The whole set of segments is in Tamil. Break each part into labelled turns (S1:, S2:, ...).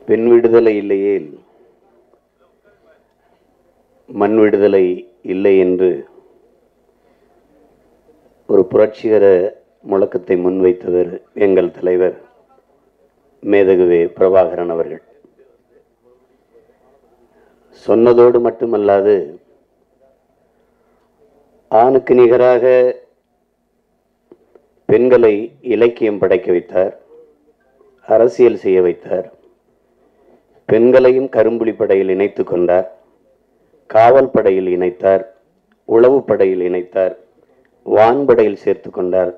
S1: பெண் விடுதலை இல்லையேல் மண் விடுதலை இல்லை என்று ஒரு புரட்சிகர முழக்கத்தை முன்வைத்தவர் எங்கள் தலைவர் மேதகுவே பிரபாகரன் அவர்கள். சொன்னதோடு மட்டுமல்லாது ஆணுக்கு நிகராக பெண்களை இலக்கியம் படைக்க வைத்தார், அரசியல் செய்ய வைத்தார், பெண்களையும் கரும்புலி படையில் இணைத்து கொண்டார், காவல் படையில் இணைத்தார், உளவு படையில் இணைத்தார், வான்படையில் சேர்த்து கொண்டார்.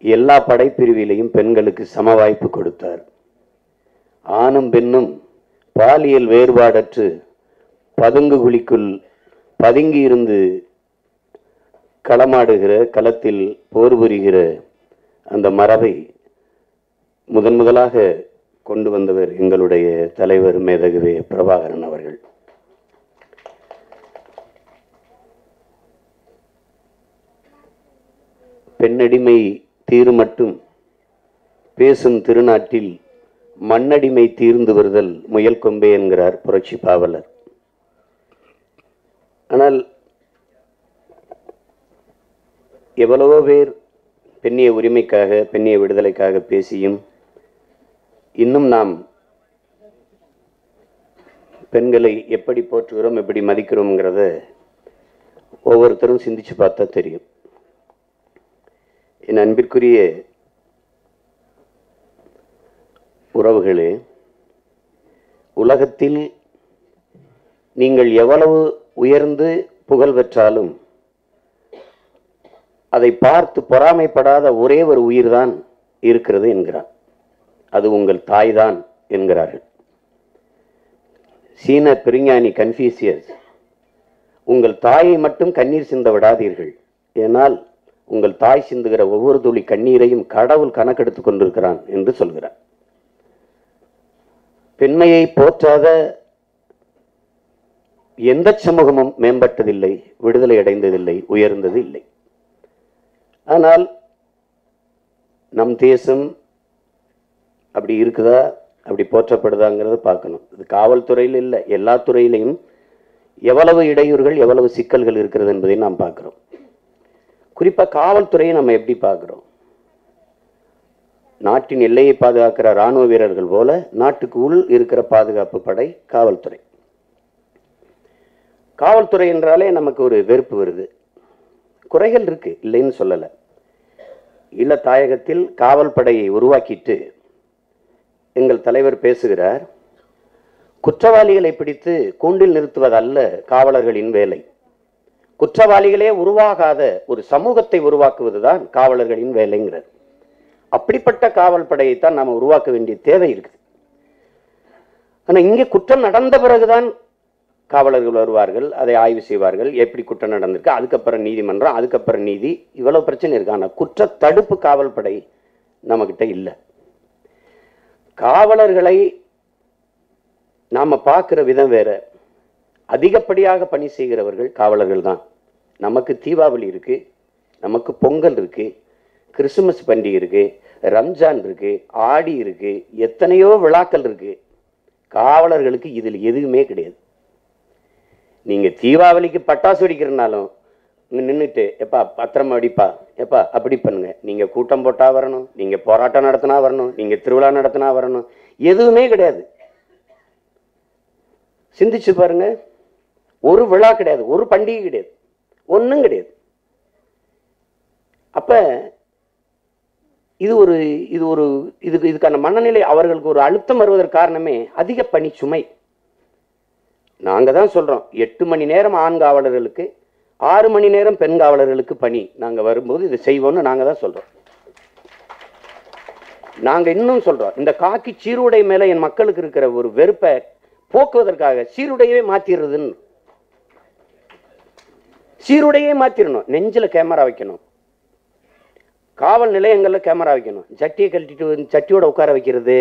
S1: எல்லா படைப்பிரிவிலையும் பெண்களுக்கு சம வாய்ப்பு கொடுத்தார். ஆணும் பெண்ணும் பாலியல் வேறுபாடற்று பதுங்கு குழிக்குள் பதுங்கி இருந்து களமாடுகிற, களத்தில் போர் புரிகிற அந்த மரபை முதலாக கொண்டு வந்தவர் எங்களுடைய தலைவர் மேதகுவே பிரபாகரன் அவர்கள். பெண்ணடிமை தீரு மட்டும் பேசும் திருநாட்டில் மண்ணடிமை தீர்ந்து வருதல் முயல் கொம்பே என்கிறார் புரட்சி பாவலர். ஆனால் எவ்வளவோ பேர் பெண்ணிய உரிமைக்காக, பெண்ணிய விடுதலைக்காக பேசியும் இன்னும் நாம் பெண்களை எப்படி போற்றுகிறோம், எப்படி மதிக்கிறோம்ங்கிறத ஒவ்வொருத்தரும் சிந்திச்சு பார்த்தா தெரியும். என் அன்பிற்குரிய உறவுகளே, உலகத்தில் நீங்கள் எவ்வளவு உயர்ந்து புகழ் பெற்றாலும் அதை பார்த்து பொறாமைப்படாத ஒரே ஒரு உயிர்தான் இருக்கிறது என்கிறார். அது உங்கள் தாய்தான் என்கிறார்கள். சீன பெருஞானி கன்ஃபூசியஸ், உங்கள் தாயை மட்டும் கண்ணீர் சிந்த விடாதீர்கள், ஏனால் உங்கள் தாய் சிந்துகிற ஒவ்வொரு துளி கண்ணீரையும் கடவுள் கணக்கெடுத்துக் கொண்டிருக்கிறான் என்று சொல்கிறார். பெண்மையை போற்றாத எந்த சமூகமும் மேம்பட்டதில்லை, விடுதலை அடைந்ததில்லை, உயர்ந்தது இல்லை. ஆனால் நம் தேசம் அப்படி இருக்குதா, அப்படி போற்றப்படுதாங்கிறத பார்க்கணும். இது காவல்துறையில் இல்லை, எல்லா துறையிலையும் எவ்வளவு இடையூறுகள், எவ்வளவு சிக்கல்கள் இருக்கிறது என்பதை நாம் பார்க்கிறோம். குறிப்பாக காவல்துறையை நம்ம எப்படி பார்க்கிறோம்? நாட்டின் எல்லையை பாதுகாக்கிற இராணுவ வீரர்கள் போல நாட்டுக்கு உள் இருக்கிற பாதுகாப்பு படை காவல்துறை. காவல்துறை என்றாலே நமக்கு ஒரு வெறுப்பு வருது. குறைகள் இருக்கு, இல்லைன்னு சொல்லலை. இல்ல, தாயகத்தில் காவல் படையை உருவாக்கிட்டு எங்கள் தலைவர் பேசுகிறார், குற்றவாளிகளை பிடித்து கூண்டில் நிறுத்துவதல்ல காவலர்களின் வேலை, குற்றவாளிகளே உருவாகாத ஒரு சமூகத்தை உருவாக்குவதுதான் காவலர்களின் வேலைங்கிறார். அப்படிப்பட்ட காவல் படையைத்தான் நாம் உருவாக்க வேண்டிய தேவை இருக்குது. ஆனா இங்கே குற்றம் நடந்த பிறகுதான் காவலர்கள் வருவார்கள், அதை ஆய்வு செய்வார்கள், எப்படி குற்றம் நடந்திருக்கு, அதுக்கப்புறம் நீதிமன்றம், அதுக்கப்புறம் நீதி, இவ்வளவு பிரச்சனை இருக்கு. ஆனால் குற்ற தடுப்பு காவல் படை நம்மகிட்ட இல்லை. காவலர்களை நாம பார்க்கிற விதம் வேற. அதிகப்படியாக பணி செய்கிறவர்கள் காவலர்கள் தான். நமக்கு தீபாவளி இருக்கு, நமக்கு பொங்கல் இருக்கு, கிறிஸ்துமஸ் பண்டிகை இருக்கு, ரம்ஜான் இருக்கு, ஆடி இருக்கு, எத்தனையோ விழாக்கள் இருக்கு. காவலர்களுக்கு இதில் எதுவுமே கிடையாது. நீங்க தீபாவளிக்கு பட்டாசு வெடிக்கிறனாலும் நின்றுட்டு எப்பா பத்திரமா வெடிப்பா, எப்பா அப்படி பண்ணுங்க, நீங்க கூட்டம் போட்டா வரணும், நீங்க போராட்டம் நடத்தினா வரணும், நீங்க திருவிழா நடத்தினா வரணும், எதுவுமே கிடையாது. சிந்திச்சு பாருங்க, ஒரு விழா கிடையாது, ஒரு பண்டிகை கிடையாது, ஒன்றும் கிடையாது. அப்ப இதுக்கான மனநிலை, அவர்களுக்கு ஒரு அழுத்தம் வருவதற்கு காரணமே அதிக பணி சுமை. நாங்க தான் சொல்றோம், 8 மணி நேரம் ஆண் காவலர்களுக்கு, 6 மணி நேரம் பெண் காவலர்களுக்கு பணி. நாங்க வரும்போது இதை செய்வோம்னு நாங்க தான் சொல்றோம். நாங்க இன்னும் சொல்றோம், இந்த காக்கி சீருடை மேல என் மக்களுக்கு இருக்கிற ஒரு வெறுப்பை போக்குவதற்காக சீருடையவே மாத்திடுறதுன்னு, சீருடையே மாத்திரணும். நெஞ்சில கேமரா வைக்கணும், காவல் நிலையங்கள்ல கேமரா வைக்கணும். சட்டியை கழட்டிட்டு சட்டியோட உட்கார வைக்கிறது,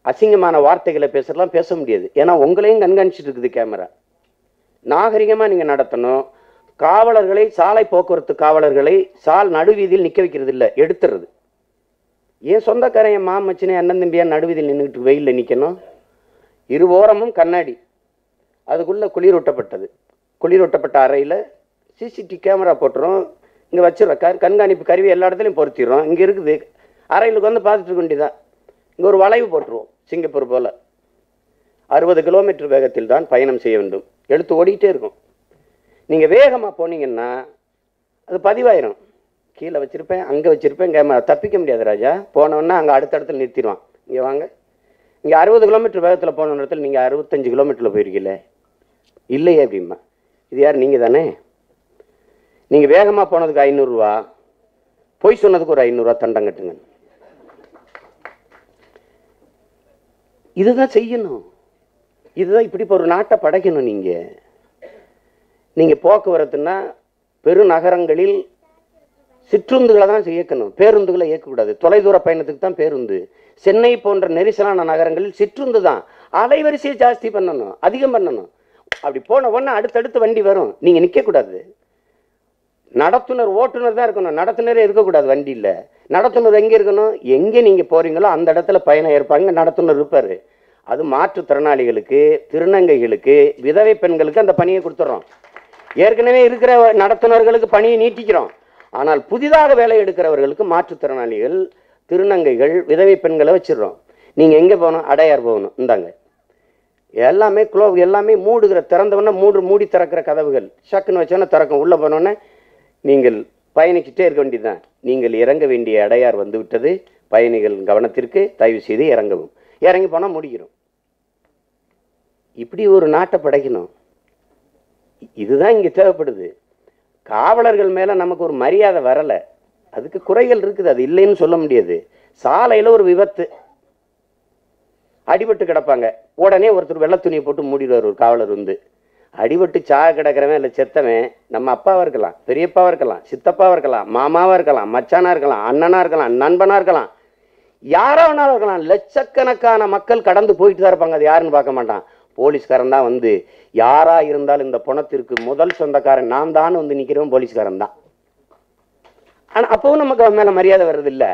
S1: அசிங்கமான வார்த்தைகளை பேசலாம், பேச முடியாது. ஏன்னா உங்களையும் கண்காணிச்சுட்டு இருக்குது கேமரா. நாகரிகமா நீங்க நடத்தணும். காவலர்களை, சாலை போக்குவரத்து காவலர்களை நடுவீதியில் நிக்க வைக்கிறது இல்லை, எடுத்துறது. ஏன் சொந்தக்காரன், என் மாமச்சினே, அண்ணன் தம்பியா நடுவீதியில் நின்றுட்டு வெயிலில் நிற்கணும்? இருவோரமும் கண்ணாடி, அதுக்குள்ளே குளிரூட்டப்பட்டது. குளிரூட்டப்பட்ட அறையில் சிசிடிவி கேமரா போட்டுரும், இங்கே வச்சிடறோம், கண்காணிப்பு கருவி எல்லா இடத்துலையும் பொருத்திடுறோம். இங்கே இருக்குது, அறையிலுக்கு வந்து பார்த்துட்டு இருக்க வேண்டியதான். இங்கே ஒரு வளைவு போட்டுருவோம், சிங்கப்பூர் போல் 60 கிலோமீட்டர் வேகத்தில் தான் பயணம் செய்ய வேண்டும். எடுத்து ஓடிக்கிட்டே இருக்கும். நீங்கள் வேகமாக போனீங்கன்னா அது பதிவாயிரும். கீழே வச்சுருப்பேன், அங்கே வச்சுருப்பேன், கேமரா தப்பிக்க முடியாது ராஜா. போனோன்னா அங்கே அடுத்த இடத்துல நிறுத்திடுவான். இங்கே வாங்க, இங்கே 60 கிலோமீட்டர் வேகத்தில் போன இடத்துல நீங்கள் 65 கிலோமீட்டரில் போயிருக்கீங்களே, இல்லையே அப்படிமா. இது யார்? நீங்கள் தானே. நீங்கள் வேகமாக போனதுக்கு 500 ரூபா, பொய் சொன்னதுக்கு ஒரு 500 ரூபா தண்டம் கட்டுங்க. இதுதான் செய்யணும். இதுதான் இப்படி ஒரு நாட்டை படைக்கணும். நீங்கள் போக்குவரத்துன்னா பெருநகரங்களில் சிற்றுந்துகளை தான் இயக்கணும், பேருந்துகளை இயக்கக்கூடாது. தொலைதூர பயணத்துக்கு தான் பேருந்து. சென்னை போன்ற நெரிசலான நகரங்களில் சிற்றுந்து தான். அலைவரிசையை ஜாஸ்தி பண்ணணும், அதிகம் பண்ணணும். அப்படி போன உடனே அடுத்தடுத்து வண்டி வரும், நீங்கள் நிற்கக்கூடாது. நடத்துனர் ஓட்டுநர் தான் இருக்கணும், நடத்துனரே இருக்கக்கூடாது வண்டியில். நடத்துனர் எங்கே இருக்கணும்? எங்கே நீங்கள் போகிறீங்களோ அந்த இடத்துல பயணம் ஏற்பாங்க, நடத்துனர் இருப்பார். அது மாற்றுத்திறனாளிகளுக்கு, திருநங்கைகளுக்கு, விதவை பெண்களுக்கு அந்த பணியை கொடுத்துட்றோம். ஏற்கனவே இருக்கிற நடத்துனர்களுக்கு பணியை நீட்டிக்கிறோம். ஆனால் புதிதாக வேலை எடுக்கிறவர்களுக்கு, மாற்றுத்திறனாளிகள், திருநங்கைகள், விதவை பெண்களை வச்சிடுறோம். நீங்கள் எங்கே போகணும்? அடையார் போகணும், இந்தாங்க எல்லாமே எல்லாமே மூடுகிற, திறந்தவொன்னே மூடி திறக்கிற கதவுகள், சக்குன்னு வச்சோன்னே திறக்கும். உள்ளே போனோன்னே நீங்கள் பயணிக்கிட்டே இருக்க வேண்டியதுதான். நீங்கள் இறங்க வேண்டிய அடையார் வந்து விட்டது, பயணிகள் கவனத்திற்கு, தயவு செய்து இறங்கவும். இறங்கி போனால் முடிக்கிறோம். இப்படி ஒரு நாட்டை படைக்கணும். இதுதான் இங்கே தேவைப்படுது. காவலர்கள் மேலே நமக்கு ஒரு மரியாதை வரலை, அதுக்கு குறைகள் இருக்குது, அது இல்லைன்னு சொல்ல முடியாது. சாலையில் ஒரு விபத்து, அடிபட்டு கிடப்பாங்க, உடனே ஒருத்தர் வெள்ளை துணியை போட்டு மூடிடுவார். ஒரு காவலர் வந்து அடிபட்டு சாக கிடக்கிறவன் இல்லை செத்தவன் நம்ம அப்பாவாக இருக்கலாம், பெரியப்பாவாக இருக்கலாம், சித்தப்பாவாக இருக்கலாம், மாமாவாக இருக்கலாம், மச்சானாக இருக்கலாம், அண்ணனாக இருக்கலாம், நண்பனாக இருக்கலாம், யாரோ வேணாலும் இருக்கலாம். லட்சக்கணக்கான மக்கள் கடந்து போயிட்டு தான் இருப்பாங்க. அது யாருன்னு பார்க்க மாட்டான். போலீஸ்காரன் தான் வந்து, யாரா இருந்தாலும் இந்த பணத்திற்கு முதல் சொந்தக்காரன் நான் தான் வந்து நிற்கிறவன் போலீஸ்காரன் தான். ஆனால் அப்பவும் நமக்கு அவன் மேலே மரியாதை வர்றது இல்லை.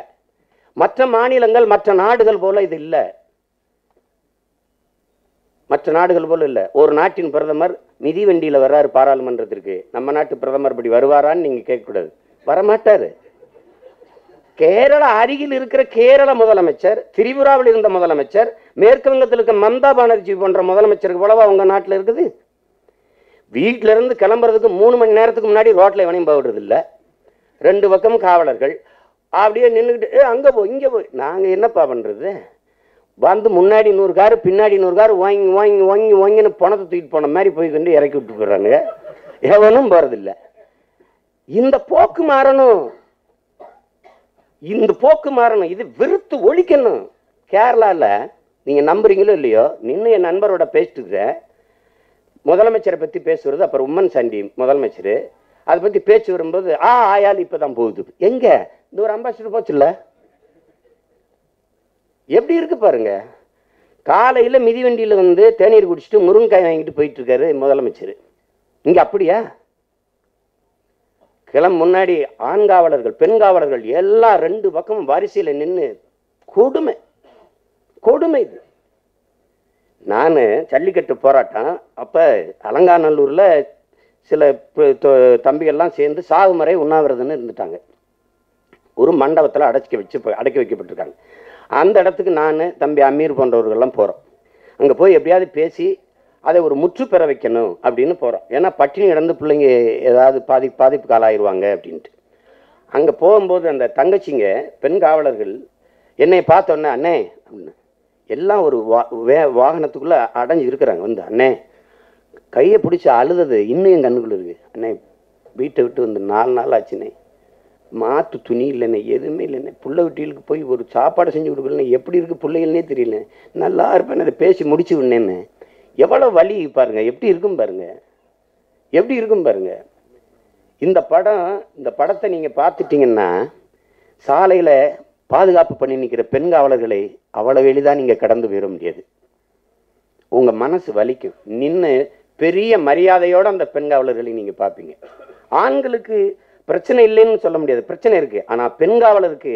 S1: மற்ற மாநிலங்கள், மற்ற நாடுகள் போல இது இல்லை. மற்ற நாடுகள் போல இல்லை. ஒரு நாட்டின் பிரதமர் மிதிவண்டியில் வர்றாரு பாராளுமன்றத்திற்கு, நம்ம நாட்டு பிரதமர் இப்படி வருவாரான்னு நீங்கள் கேட்கக்கூடாது, வரமாட்டார். கேரளா அருகில் இருக்கிற கேரள முதலமைச்சர், திரிபுராவில் இருந்த முதலமைச்சர், மேற்கு வங்கத்தில் இருக்க மம்தா பானர்ஜி போன்ற முதலமைச்சருக்கு போலவா உங்க நாட்டில் இருக்குது? வீட்டில இருந்து கிளம்புறதுக்கு 3 மணி நேரத்துக்கு முன்னாடி ரோட்ல எவனையும் போடுறது இல்லை. 2 பக்கம் காவலர்கள் அப்படியே நின்றுக்கிட்டு அங்கே போய் இங்கே போய். நாங்கள் என்னப்பா பண்ணுறது? வந்து முன்னாடி 100 காரு, பின்னாடி 100 காரு, வாங்கி வாங்கி வாங்கி வாங்கின்னு பணத்தை தூக்கிட்டு போன மாதிரி போய் கொண்டு இறக்கி விட்டு போயிடுறாங்க. எவனும் போறதில்லை. இந்த போக்கு மாறணும், இந்த போக்கு மாறணும். இது வெறுத்து ஒழிக்கணும். கேரளாவில் நீங்கள் நம்புறீங்களோ இல்லையோ, நின்று என் நண்பரோட பேசிட்டு இருக்கிறேன், முதலமைச்சரை பற்றி பேசுறது. அப்புறம் உம்மன் சாண்டி முதலமைச்சர், அதை பற்றி பேச்சு வரும்போது ஆயால் இப்போ தான் போகுது. எங்கே இந்த ஒரு அம்பாசிடர் போச்சுல்ல, எப்படி இருக்கு பாருங்க. காலையில் மிதிவண்டியில் வந்து தேநீர் குடிச்சிட்டு முருங்கைக்காய் வாங்கிட்டு போயிட்டு இருக்காரு முதலமைச்சர். இங்கே அப்படியா? முன்னாடி ஆண் காவலர்கள், பெண் காவலர்கள் எல்லாம் 2 பக்கமும் வரிசையில் நின்று கொடுமை கொடுமை. இது நான் ஜல்லிக்கட்டு போராட்டம் அப்போ அலங்காநல்லூரில் சில தம்பிகள்லாம் சேர்ந்து சாகுமறை உண்ணாவிரதம்னு இருந்துட்டாங்க. ஒரு மண்டபத்தில் அடக்கி வைக்கப்பட்டிருக்காங்க. அந்த இடத்துக்கு நான், தம்பி அமீர் போன்றவர்கள்லாம் போகிறோம். அங்கே போய் எப்படியாவது பேசி அதை ஒரு முற்று பெற வைக்கணும் அப்படின்னு போகிறோம். ஏன்னா பட்டினி கிடந்து பிள்ளைங்க ஏதாவது பாதிப்புக்கு ஆளாயிருவாங்க அப்படின்ட்டு. அங்கே போகும்போது அந்த தங்கச்சிங்க, பெண் காவலர்கள் என்னை பார்த்தோன்னே, அண்ணே அப்படின்னு எல்லாம் ஒரு வாகனத்துக்குள்ளே அடைஞ்சு இருக்கிறாங்க. வந்து அண்ணே கையை பிடிச்சி அழுதது இன்னும் என் கண்ணுக்குள்ள இருக்குது. அண்ணே வீட்டை விட்டு வந்து 4 நாள் ஆச்சுண்ணே, மாற்று துணி இல்லைண்ணே, எதுவுமே இல்லைண்ணே, புள்ள வீட்டுக்கு போய் ஒரு சாப்பாடு செஞ்சு கொடுக்கலண்ணே, எப்படி இருக்குது பிள்ளைகள்னே தெரியல, நல்லா இருப்பேன், அதை பேசி முடிச்சு விடனேன்னு. எவ்வளோ வலி பாருங்க, எப்படி இருக்கும் பாருங்க, எப்படி இருக்கும் பாருங்க. இந்த படத்தை நீங்கள் பார்த்துட்டீங்கன்னா, சாலையில் பாதுகாப்பு பண்ணி நிற்கிற பெண் காவலர்களை அவ்வளோ எளிதாக நீங்கள் கடந்து போயிட முடியாது. உங்கள் மனசு வலிக்கும். நின்று பெரிய மரியாதையோடு அந்த பெண் காவலர்களை நீங்கள் பார்ப்பீங்க. ஆண்களுக்கு பிரச்சனை இல்லைன்னு சொல்ல முடியாது, பிரச்சனை இருக்கு. ஆனால் பெண் காவலருக்கு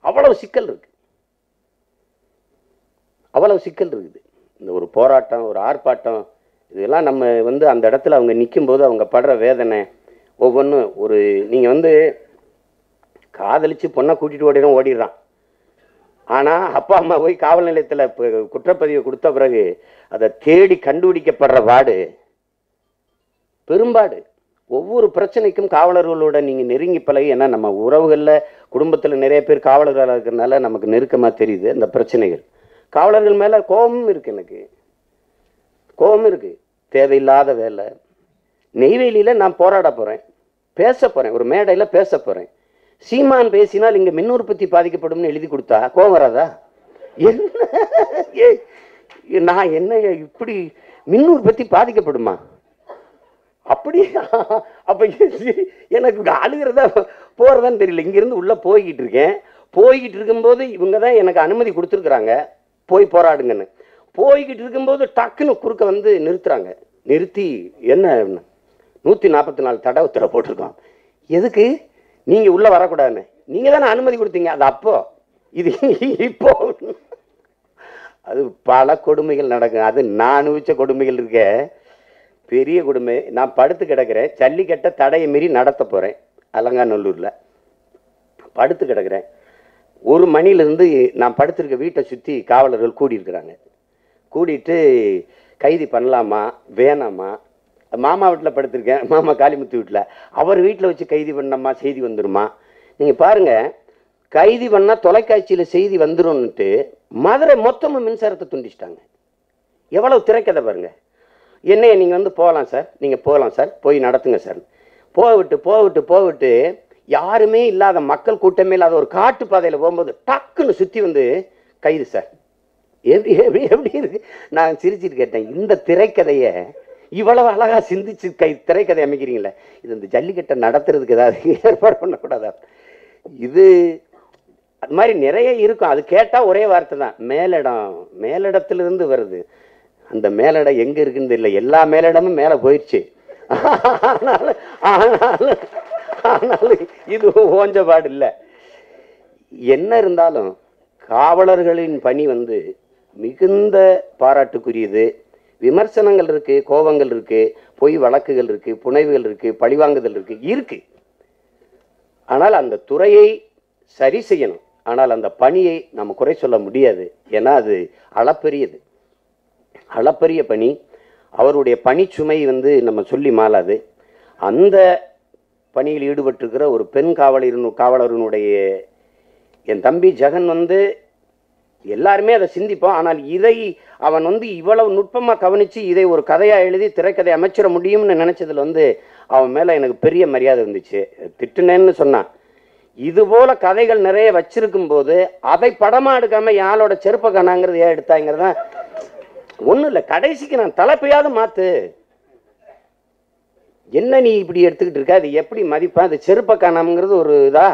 S1: அவ்வளவு சிக்கல் இருக்கு, அவ்வளவு சிக்கல் இருக்குது. இந்த ஒரு போராட்டம், ஒரு ஆர்ப்பாட்டம், இதெல்லாம் நம்ம வந்து அந்த இடத்துல அவங்க நிற்கும்போது அவங்க படுற வேதனை ஒவ்வொன்றும். ஒரு நீங்கள் வந்து காதலிச்சு பொண்ணை கூட்டிகிட்டு ஓடிடுறான். ஆனால் அப்பா அம்மா போய் காவல் நிலையத்தில் குற்றப்பதிவை கொடுத்த பிறகு அதை தேடி கண்டுபிடிக்கப்படுற பாடு பெரும்பாடு. ஒவ்வொரு பிரச்சனைக்கும் காவலர்களோட நீங்கள் நெருங்கி பழகி, ஏன்னா நம்ம உறவுகளில் குடும்பத்தில் நிறைய பேர் காவலர்களாக இருக்கிறதுனால நமக்கு நெருக்கமாக தெரியுது அந்த பிரச்சனைகள். காவலர்கள் மேலே கோபமும் இருக்குது, எனக்கு கோபம் இருக்குது. தேவையில்லாத வேலை. நெய்வேலியில் நான் போராட போகிறேன், பேச போகிறேன், ஒரு மேடையில் பேச போகிறேன். சீமான் பேசினால் இங்கே மின் உற்பத்தி பாதிக்கப்படும்னு எழுதி கொடுத்தா கோபம் வராதா? என்ன நான் என்ன இப்படி மின் உற்பத்தி பாதிக்கப்படுமா? அப்படி அப்போ எனக்கு அழுகிறதா போகிறதான்னு தெரியல. இங்கேருந்து உள்ளே போய்கிட்டு இருக்கேன். போய்கிட்டு இருக்கும்போது இவங்க தான் எனக்கு அனுமதி கொடுத்துருக்குறாங்க, போய் போராடுங்கன்னு. போய்கிட்டு இருக்கும்போது டக்குன்னு குறுக்க வந்து நிறுத்துறாங்க. நிறுத்தி என்ன 144 தடை உத்தரவு போட்டிருக்கோம். எதுக்கு? நீங்கள் உள்ளே வரக்கூடாதுன்னு. நீங்கள் தானே அனுமதி கொடுத்தீங்க. அது அப்போ, இது இப்போ. அது பல கொடுமைகள் நடக்கும். அது நான் அனுபவிச்ச கொடுமைகள் இருக்க, பெரிய கொடுமை. நான் படுத்து கிடக்கிறேன், ஜல்லிக்கட்டை தடையை மீறி நடத்த போகிறேன் அலங்காநல்லூரில். படுத்து கிடக்கிறேன். 1 மணிலேருந்து நான் படுத்திருக்க வீட்டை சுற்றி காவலர்கள் கூடியிருக்கிறாங்க. கூடிட்டு கைது பண்ணலாமா வேணாமா? மாமா வீட்டில் படுத்திருக்கேன், மாமா காளிமுத்து வீட்டில். அவர் வீட்டில் வச்சு கைது பண்ணாமா, செய்தி வந்துடுமா? நீங்கள் பாருங்கள், கைது பண்ணால் தொலைக்காட்சியில் செய்தி வந்துடும்னுட்டு மதுரை மொத்தமாக மின்சாரத்தை துண்டிச்சிட்டாங்க. எவ்வளவு திரைக்கதை பாருங்கள். என்னைய நீங்கள் வந்து போகலாம் சார், நீங்கள் போகலாம் சார், போய் நடத்துங்க சார். போவிட்டு யாருமே இல்லாத, மக்கள் கூட்டமே இல்லாத ஒரு காட்டு பாதையில் போகும்போது டக்குன்னு சுற்றி வந்து கைது சார். எப்படி எப்படி எப்படி இருக்கு? நான் சிரிச்சிட்டு கேட்டேன், இந்த திரைக்கதையை இவ்வளவு அழகா சிந்திச்சு திரைக்கதை அமைக்கிறீங்களே, இது இந்த ஜல்லிக்கட்டை நடத்துறதுக்கு ஏதாவது ஏற்பாடு பண்ணக்கூடாதா? இது அது மாதிரி நிறைய இருக்கும். அது கேட்டால் ஒரே வார்த்தை தான், மேலிடம். மேலிடத்திலிருந்து வருது. அந்த மேலிடம் எங்கே இருக்குன்னு தெரியல. எல்லா மேலிடமும் மேலே போயிடுச்சு. ஆனாலும் இது ஓஞ்சபாடு இல்லை. என்ன இருந்தாலும் காவலர்களின் பணி வந்து மிகுந்த பாராட்டுக்குரியது. விமர்சனங்கள் இருக்கு, கோபங்கள் இருக்கு, பொய் வழக்குகள் இருக்கு, புனைவுகள் இருக்கு, பழிவாங்குதல் இருக்கு. ஆனால் அந்த துறையை சரி செய்யணும். ஆனால் அந்த பணியை நம்ம குறை சொல்ல முடியாது. ஏன்னா அது அளப்பெரியது, அளப்பரிய பணி. அவருடைய பணிச்சுமை வந்து நம்ம சொல்லி மாளாது. அந்த பணியில் ஈடுபட்டிருக்கிற ஒரு பெண் காவலரினுடைய என் தம்பி ஜெகன் வந்து எல்லாருமே அதை சிந்திப்போம். ஆனால் இதை அவன் வந்து இவ்வளவு நுட்பமாக கவனித்து இதை ஒரு கதையாக எழுதி திரைக்கதை அமைச்சிட முடியும்னு நினச்சதில் வந்து அவன் மேலே எனக்கு பெரிய மரியாதை இருந்துச்சு. திட்டுனேன்னு சொன்னான். இதுபோல் கதைகள் நிறைய வச்சிருக்கும் போது அதை படமாக எடுக்காமல் யாழோட செருப்ப காணாங்கிறது ஏன் எடுத்தாங்கிறதான் ஒன்றும் இல்லை. கடைசிக்கு நான் தலைப்பையாவது மாற்று. என்ன நீ இப்படி எடுத்துக்கிட்டு இருக்க, அது எப்படி மதிப்பா? அது செருப்ப காணாமங்கிறது ஒரு இதா?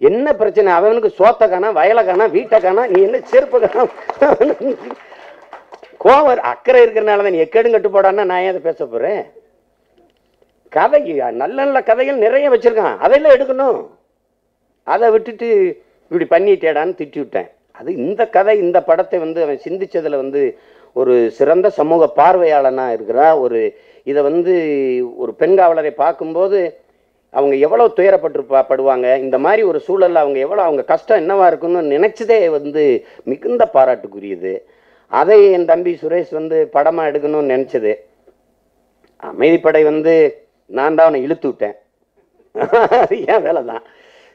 S1: என்ன பிரச்சனை? அவனுக்கு சோத்த காணா, வயலை காணா, வீட்டை காணா, நீ என்ன செருப்பு காணாம? கோவர் அக்கறை இருக்கிறனால தான் நீ எக்கேடும் கட்டு போடான்னா நான் ஏன் அதை பேச போறேன்? கதை நல்ல நல்ல கதைகள் நிறைய வச்சிருக்கான், அதையெல்லாம் எடுக்கணும். அதை விட்டுட்டு இப்படி பண்ணிட்டேடான்னு திட்டி விட்டேன். அது இந்த கதை, இந்த படத்தை வந்து அவன் சிந்திச்சதுல வந்து ஒரு சிறந்த சமூக பார்வையாளனா இருக்கிறா. ஒரு இதை வந்து ஒரு பெண் காவலரை பார்க்கும்போது அவங்க எவ்வளவு துயரப்பட்டுப்படுவாங்க, இந்த மாதிரி ஒரு சூழல்ல அவங்க எவ்வளோ, அவங்க கஷ்டம் என்னவா இருக்குன்னு நினைச்சதே வந்து மிகுந்த பாராட்டுக்குரியது. அதை என் தம்பி சுரேஷ் வந்து படமாக எடுக்கணும்னு நினச்சது. அமைதிப்படை வந்து நான் தான் அவனை இழுத்து விட்டேன். அது ஏன் வேலை தான்.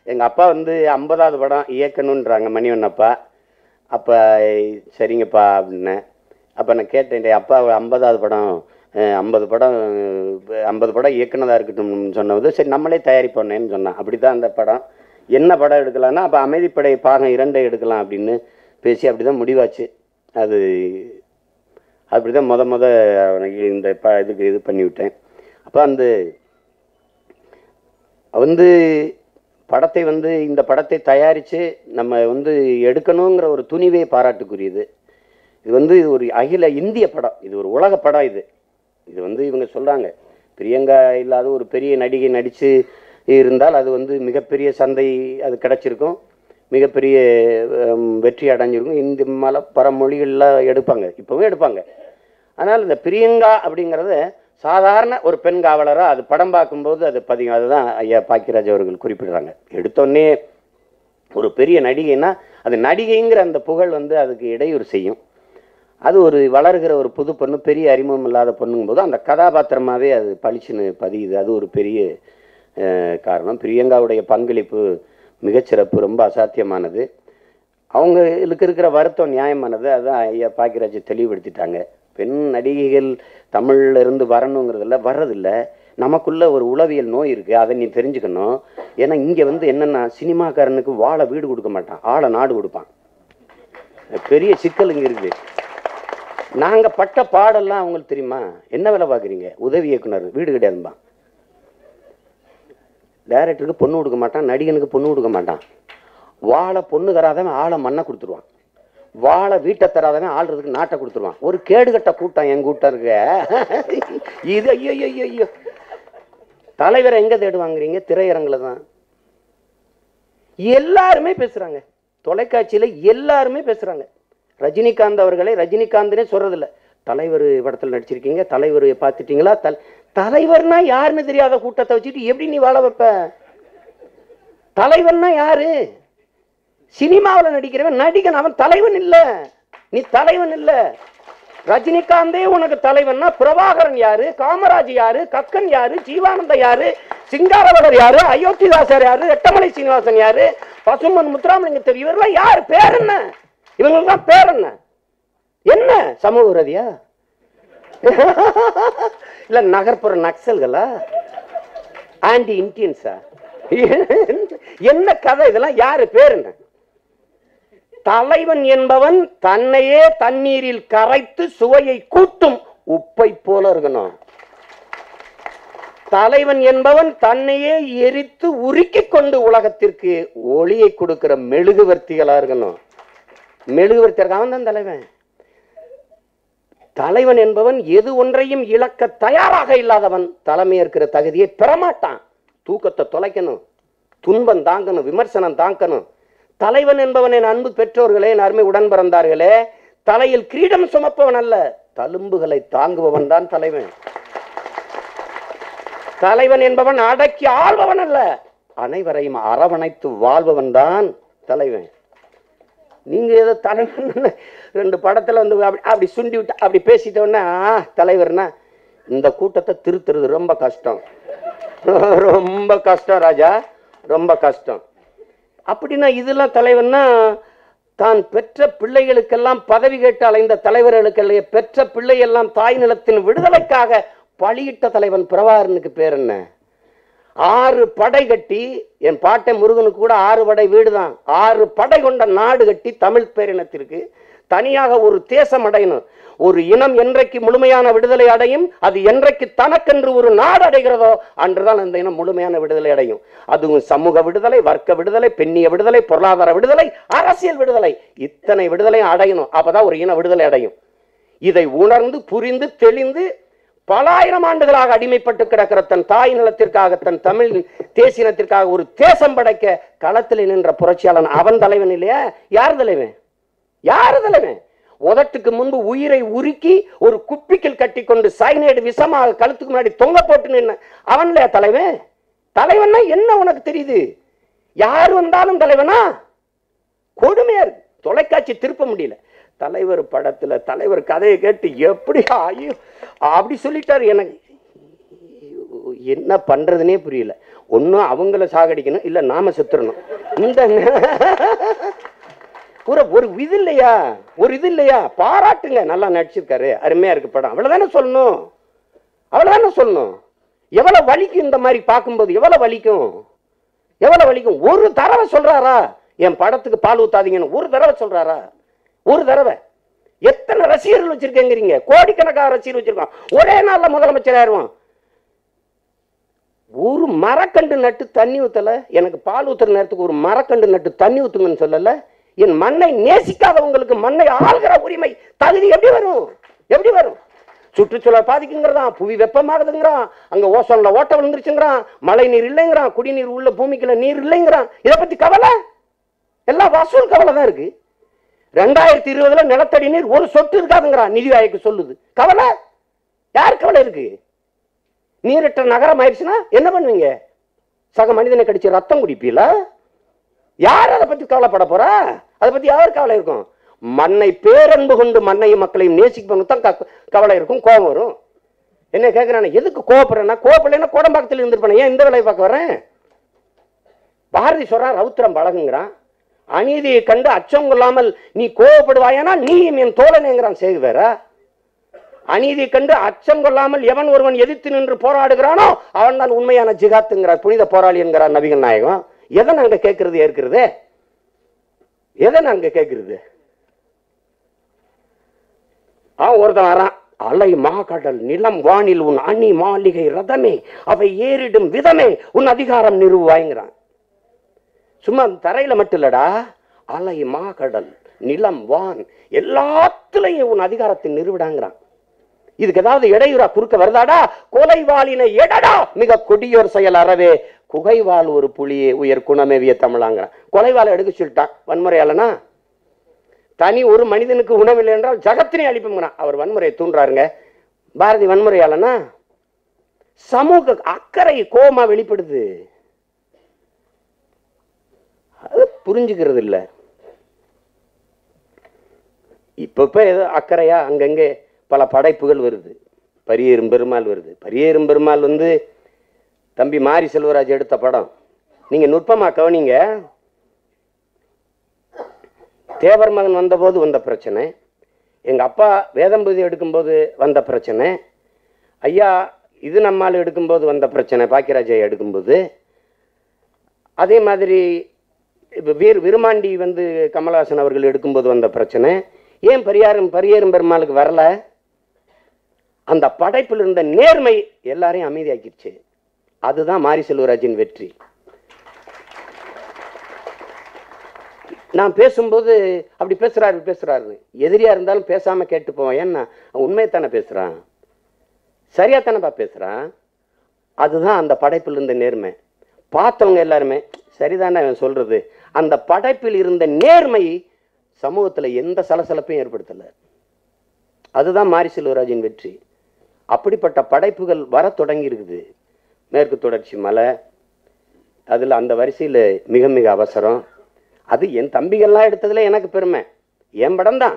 S1: எங்கள் அப்பா வந்து 50வது படம் இயக்கணுன்றாங்க மணிவன் அப்பா. அப்போ சரிங்கப்பா அப்படின்னேன். அப்போ நான் கேட்டேன், அப்பா 50வது படம் 50 படம் இயக்குனதாக இருக்கட்டும்னு சொன்னது. சரி நம்மளே தயாரிப்போன்னேன்னு சொன்னான். அப்படி தான் அந்த படம் என்ன படம் எடுக்கலான்னா அப்போ அமைதிப்படை பாகம் 2 எடுக்கலாம் அப்படின்னு பேசி அப்படி தான் முடிவாச்சு. அது அப்படி தான் முத இந்த இதுக்கு இது பண்ணிவிட்டேன். அப்போ வந்து படத்தை வந்து இந்த படத்தை தயாரித்து நம்ம வந்து எடுக்கணுங்கிற ஒரு துணிவே பாராட்டுக்குரியது. இது வந்து ஒரு அகில இந்திய படம், இது ஒரு உலக படம். இது வந்து இவங்க சொல்கிறாங்க பிரியங்கா இல்லாத ஒரு பெரிய நடிகை நடித்து இருந்தால் அது வந்து மிகப்பெரிய சந்தை அது கிடச்சிருக்கும், மிகப்பெரிய வெற்றி அடைஞ்சிருக்கும். இந்த பல மொழிகள்லாம் எடுப்பாங்க, இப்போவும் எடுப்பாங்க. ஆனால் இந்த பிரியங்கா அப்படிங்கிறது சாதாரண ஒரு பெண் காவலராக அது படம் பார்க்கும்போது அது பதிவு. அதுதான் ஐயா பாக்கியராஜ் அவர்கள் குறிப்பிடுறாங்க. எடுத்தோடனே ஒரு பெரிய நடிகைன்னா அது நடிகைங்கிற அந்த புகழ் அதுக்கு இடையூறு செய்யும். அது ஒரு வளர்கிற ஒரு புது பொண்ணு, பெரிய அறிமுகம் இல்லாத பொண்ணுங்கும் போது அந்த கதாபாத்திரமாகவே அது பளிச்சுன்னு பதியுது. அது ஒரு பெரிய காரணம். பிரியங்காவுடைய பங்களிப்பு மிகச்சிறப்பு, ரொம்ப அசாத்தியமானது. அவங்களுக்கு இருக்கிற வருத்தம் நியாயமானது. அதுதான் ஐயா பாக்கியராஜ் தெளிவுபடுத்திட்டாங்க. பெண் நடிகைகள் தமிழ்ல இருந்து வரணுங்கிறதுல வர்றதில்லை. நமக்குள்ள ஒரு உளவியல் நோய் இருக்குது, அதை நீ தெரிஞ்சுக்கணும். ஏன்னா இங்கே என்னென்னா சினிமாக்காரனுக்கு வாழை வீடு கொடுக்க மாட்டான், ஆளை நாடு கொடுப்பான். பெரிய சிக்கல் இங்கே இருக்குது. நாங்கள் பட்ட பாடெல்லாம் அவங்களுக்கு தெரியுமா? என்ன வேலை பார்க்குறீங்க? உதவி இயக்குனர், வீடு கிடையாதும்பான். டைரக்டருக்கு பொண்ணு கொடுக்க மாட்டான், நடிகனுக்கு பொண்ணு கொடுக்க மாட்டான். வாழை பொண்ணு தராதவன் ஆளை மண்ணை கொடுத்துருவான், வாழை வீட்டை தராதவன் ஆள்றதுக்கு நாட்டை கொடுத்துருவான். ஒரு கேடுகட்ட கூட்டம் என் கூட்டம் இருக்க. இது ஐயோ ஐயோ ஐயோ. தலைவரை எங்க தேடுவாங்கிறீங்க? திரையரங்குல தான். எல்லாருமே பேசுறாங்க, தொலைக்காட்சியில எல்லாருமே பேசுறாங்க. ரஜினிகாந்த் அவர்களை ரஜினிகாந்த்னே சொல்றதில்ல. தலைவர் படத்தில் நடிச்சிருக்கீங்க, தலைவர் பார்த்துட்டீங்களா? தலைவர்னா யாருன்னு தெரியாத கூட்டத்தை வச்சுட்டு எப்படி நீ வாழ வைப்ப? தலைவர்னா யாரு? சினிமாவில் நடிக்கிறவன் நடிகன், அவன் தலைவன் இல்ல. நீ தலைவன் இல்ல. ரஜினிகாந்தே உனக்கு தலைவன்னா பிரபாகரன் யாரு, காமராஜ் யாரு, கக்கன் யாரு, ஜீவானந்த யாரு, சிங்காரவளர் யாரு, அயோத்திதாசர் யாரு, எட்டமலை சீனிவாசன் யாரு, பசுமன் முத்துராமலிங்க தெரியும். இவரெல்லாம் யாரு? பேர் என்ன? இவங்களுக்குலாம் பேர் என்ன? என்ன சமூக விரோதியா? இல்ல நகர்ப்புற நக்சல்களா? ஆன்டி இந்தியன்ஸா? என்ன கதை இதெல்லாம்? யாரு? பேர் என்ன? தலைவன் என்பவன் தன்னையே தண்ணீரில் கரைத்து சுவையை கூட்டும் உப்பை போல இருக்கணும். தலைவன் என்பவன் தன்னையே எரித்து உருக்கிக் கொண்டு உலகத்திற்கு ஒளியை கொடுக்கிற மெழுகுவர்த்திகளா இருக்கணும். மெழுகுவர்த்தி அவன் தான் தலைவன். தலைவன் என்பவன் எது ஒன்றையும் இழக்க தயாராக இல்லாதவன் தலைமையேற்கிற தகுதியை பெறமாட்டான். தூக்கத்தை தொலைக்கணும், துன்பம் தாங்கணும், விமர்சனம் தாங்கணும். தலைவன் என்பவன் என் அன்பு பெற்றோர்களே, என் அருமை உடன் பிறந்தார்களே, தலையில் கிரீடம் சுமப்பவன் அல்ல, தழும்புகளை தாங்குபவன் தான் தலைவன். தலைவன் என்பவன் அடக்கி ஆள்பவன் அல்ல, அனைவரையும் அரவணைத்து வாழ்பவன் தான் தலைவன். நீங்க ஏதோ தலைவன் ரெண்டு படத்துல அப்படி சுண்டி விட்டு அப்படி பேசிட்டோன்னா தலைவர்னா, இந்த கூட்டத்தை திருத்துறது ரொம்ப கஷ்டம், ரொம்ப கஷ்டம் ராஜா, ரொம்ப கஷ்டம். அப்படின்னா இதெல்லாம் தலைவன்னா தான் பெற்ற பிள்ளைகளுக்கெல்லாம் பதவி கேட்டு அலைந்த தலைவர்களுக்கு பெற்ற பிள்ளை எல்லாம் தாய் நிலத்தின் விடுதலைக்காக பலியிட்ட தலைவன் பிரபாகரனுக்கு பேர் என்ன? 6 படை கட்டி, என் பாட்டை முருகனுக்கு கூட 6 படை வீடுதான், 6 படை கொண்ட நாடு கட்டி தமிழ் பேரினத்திற்கு தனியாக ஒரு தேசம் அடையணும். ஒரு இனம் என்றைக்கு முழுமையான விடுதலை அடையும், அது என்றைக்கு தனக்கென்று ஒரு நாடு அடைகிறதோ அன்றுதான் அந்த இனம் முழுமையான விடுதலை அடையும். அதுவும் சமூக விடுதலை, வர்க்க விடுதலை, பெண்ணிய விடுதலை, பொருளாதார விடுதலை, அரசியல் விடுதலை, இத்தனை விடுதலையும் அடையணும். அப்பதான் ஒரு இன விடுதலை அடையும். இதை உணர்ந்து புரிந்து தெளிந்து பல ஆயிரம் ஆண்டுகளாக அடிமைப்பட்டு கிடக்கிற தன் தாய் நிலத்திற்காக, தன் தமிழ் தேசியத்திற்காக ஒரு தேசம் படைக்க களத்தில் நின்ற புரட்சியாளன் அவன் தலைவன் இல்லையா? யார் தலைவன்? யாரு தலைவன்? உதட்டுக்கு முன்பு உயிரை உருக்கி ஒரு குப்பிக்கில் கட்டி கொண்டு சைனைடு விஷமாக கழுத்துக்கு முன்னாடி தொங்க போட்டு நின்ன அவன் இல்லையா தலைவன்? தலைவன்னா என்ன உனக்கு தெரியுது? யார் வந்தாலும் தலைவனா? கொடுமையா இருக்கு. தொலைக்காட்சி திருப்ப முடியல. தலைவர் படத்துல தலைவர் கதையை கேட்டு எப்படி ஐயோ அப்படி சொல்லிட்டாரு. எனக்கு என்ன பண்றதுனே புரியல. ஒன்னும் அவங்கள சாகடிக்கணும், இல்ல நாம செத்துறணும். இந்த ஒரு இது இல்லையா? ஒரு இது இல்லையா? பாராட்டுங்க, நல்லா நடிச்சிருக்காரு, அருமையா இருக்கு படம், அவ்வளவுதானே சொல்லணும், அவ்வளவுதானே சொல்லணும். எவ்வளவு வலிக்கும் இந்த மாதிரி பார்க்கும்போது, எவ்வளவு வலிக்கும், எவ்வளவு வலிக்கும். ஒரு தடவை சொல்றாரா என் படத்துக்கு பால் ஊத்தாதீங்கன்னு? ஒரு தடவை சொல்றாரா? ஒரு தடவை. எத்தனை ரசிகர்கள் வச்சிருக்கேங்கிறீங்க? கோடிக்கணக்கான ரசிகர்கள் வச்சிருக்கோம். ஒரே நாள்ல முதலமைச்சர் ஆயிடுவான். ஒரு மரக்கண்டு நட்டு தண்ணி ஊத்தல, எனக்கு பால் ஊத்துற நேரத்துக்கு ஒரு மரக்கண்டு நட்டு தண்ணி ஊத்துங்கன்னு சொல்லல. என் மண்ணை நேசிக்காதவங்களுக்கு மண்ணை ஆள்கிற உரிமை தகுதி எப்படி வரும்? எப்படி வரும்? சுற்றுச்சூழல் பாதிக்குங்கிறதான், புவி வெப்பமாகுதுங்கிறான், அங்க ஓசோன்ல ஓட்ட விழுந்துருச்சுங்கிறான், மழை நீர் இல்லைங்கிறான், குடிநீர் உள்ள பூமிக்குள்ள நீர் இல்லைங்கிறான். இதை பத்தி கவலை? எல்லாம் வசூல் கவலை தான் இருக்கு. 2020 நிலத்தடி நீர் ஒரு சொட்டு இருக்காதுங்கிறான் நிதி ஆயோக்கு சொல்லுது. கவலை யார் கவலை இருக்கு? நீரற்ற நகரம் ஆயிடுச்சுன்னா என்ன பண்ணுவீங்க? சக மனிதனை கடிச்சு ரத்தம் குடிப்பீல? யார் அதை பத்தி கவலைப்பட போறா? அதை பத்தி யார் கவலை இருக்கும்? மண்ணை பேரன்பு கொண்டு மண்ணையும் மக்களையும் நேசிப்பவங்க தான் கவலை இருக்கும், கோபம் வரும். என்ன கேட்கிறான, எதுக்கு கோபப்படுறேன்னா, கோபப்படலைன்னா கோடம்பாக்கத்தில் இருந்துருப்பானே, ஏன் இந்த வேலையை பார்க்க வரேன்? பாரதி சொல்றான் ரவுத்திரம் பழகுங்கிறான். அநீதியை கண்டு அச்சம் கொள்ளாமல் நீ கோபப்படுவாயனா நீயும் என் தோழனேங்கிறான் சேகுவேரா. அநீதியை கண்டு அச்சம் கொள்ளாமல் எவன் ஒருவன் எதிர்த்து நின்று போராடுகிறானோ அவன் தான் உண்மையான ஜிகாத்துங்கிறார், புனித போராளி என்கிறார் நபிகள் நாயகம். எதை நாங்க கேட்கறது ஏற்கிறது? எதை நாங்க கேட்கறது? ஒருத்தன் வரான், அலை மாகடல் நிலம் வானில் உன் அணி மாளிகை ரதமே அவை ஏறிடும் விதமே உன் அதிகாரம் நிறுவாய்ங்கிறான். சும்மா தரையில மட்டும் இல்லடா, அலை மாகடல் நிலம் வான் எல்லாத்துலயும் உன் அதிகாரத்தை நிறுவிடாங்கிறான். இதுக்கு ஏதாவது இடையூறா குறுக்க வருதாடா? கொலைவாளினை எடடா மிக கொடியோர் செயல் அறவே குகைவாள் ஒரு புலியே உயர் குணமேவிய தமிழாங்கிறான். கொலைவாளை எடுக்க சொல்லிட்டான் வன்முறையாளனா. தனி ஒரு மனிதனுக்கு உணவில்லை என்றால் ஜகத்தினை அழிப்புங்கிறான். அவர் வன்முறையை தூண்டுறாருங்க. பாரதி வன்முறையாளனா? சமூக அக்கறை கோபமா வெளிப்படுது. அது புரிஞ்சுக்கிறது இல்ல. இப்ப ஏதோ அக்கறையா அங்கங்கே பல படைப்புகள் வருது. பரியேறும் பெருமாள் வருது. பரியேறும் பெருமாள் தம்பி மாரி செல்வராஜ் எடுத்த படம். நீங்க நுட்பமா கவனிங்க. தேவர் மகன் வந்தபோது வந்த பிரச்சனை, எங்க அப்பா வேதம்பதி எடுக்கும்போது வந்த பிரச்சனை, ஐயா இது நம்மால் எடுக்கும்போது வந்த பிரச்சனை, பாக்கியராஜ் ஐயா எடுக்கும்போது, அதே மாதிரி விருமாண்டி கமலஹாசன் அவர்கள் எடுக்கும்போது வந்த பிரச்சனை. ஏன் பரியேறும் பெருமாளுக்கு வரல? அந்த படைப்பில் இருந்த நேர்மை எல்லாரையும் அமைதியாக்கிடுச்சு. அதுதான் மாரி செல்வராஜின் வெற்றி. நான் பேசும்போது அப்படி பேசுறாரு, எதிரியா இருந்தாலும் பேசாம கேட்டு போவான். ஏன்னா உண்மையத்தானே பேசுறான், சரியாத்தானப்பா பேசுறான். அதுதான் அந்த படைப்பில் இருந்த நேர்மை. பார்த்தவங்க எல்லாருமே சரிதானே அவன் சொல்றது. அந்த படைப்பில் இருந்த நேர்மை சமூகத்துல எந்த சலசலப்பையும் ஏற்படுத்தல. அதுதான் மாரி செல்வராஜின் வெற்றி. அப்படிப்பட்ட படைப்புகள் வர தொடங்கி இருக்குது. மேற்கு தொடர்ச்சி மலை, அதுல அந்த வரிசையில மிக மிக அவசரம். அது என் தம்பிகள்லாம் எடுத்ததுல எனக்கு பெருமை. என் படம் தான்,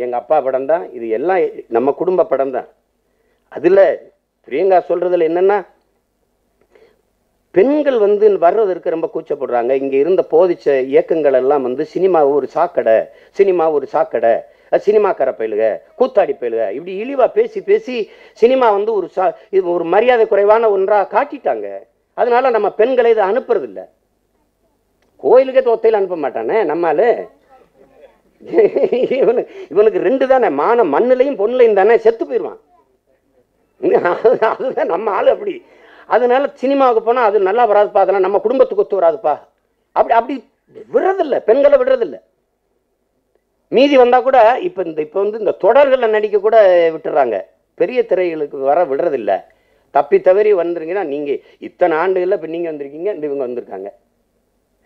S1: எங்க அப்பா படம் தான், இது எல்லாம் நம்ம குடும்ப படம் தான். அதுல பிரியங்கா சொல்றதுல என்னன்னா, பெண்கள் வர்றதற்கு ரொம்ப கூச்சப்படுறாங்க. இங்க இருந்த போதிச்ச இயக்கங்கள் எல்லாம் சினிமா ஒரு சாக்கடை, சினிமாக்கார பயிலுக, கூத்தாடி பயிலுக, இப்படி இழிவா பேசி பேசி சினிமா ஒரு மரியாதை குறைவான ஒன்றா காட்டிட்டாங்க. அதனால நம்ம பெண்களை இதை அனுப்புறது இல்லை. கோயிலுக்கே தொத்தையில் அனுப்ப மாட்டானே நம்மால. இவனுக்கு ரெண்டு தானே, மான மண்ணுலையும் பொண்ணுலையும் தானே, செத்து போயிடுவான். அதுதான் நம்ம ஆளு அப்படி. அதனால சினிமாவுக்கு போனா அது நல்லா வராதுப்பா, அதெல்லாம் நம்ம குடும்பத்துக்கு ஒத்து வராதுப்பா, அப்படி விடுறதில்லை, பெண்களை விடுறதில்லை. மீதி வந்தா கூட இப்ப இந்த தொடர்கள்ல நடிக்க கூட விட்டுறாங்க, பெரிய திரைகளுக்கு வர விடுறதில்லை. தப்பி தவறி வந்துருங்கன்னா, நீங்க இத்தனை ஆண்டுகள்ல இப்ப நீங்க வந்திருக்கீங்க, இவங்க வந்திருக்காங்க,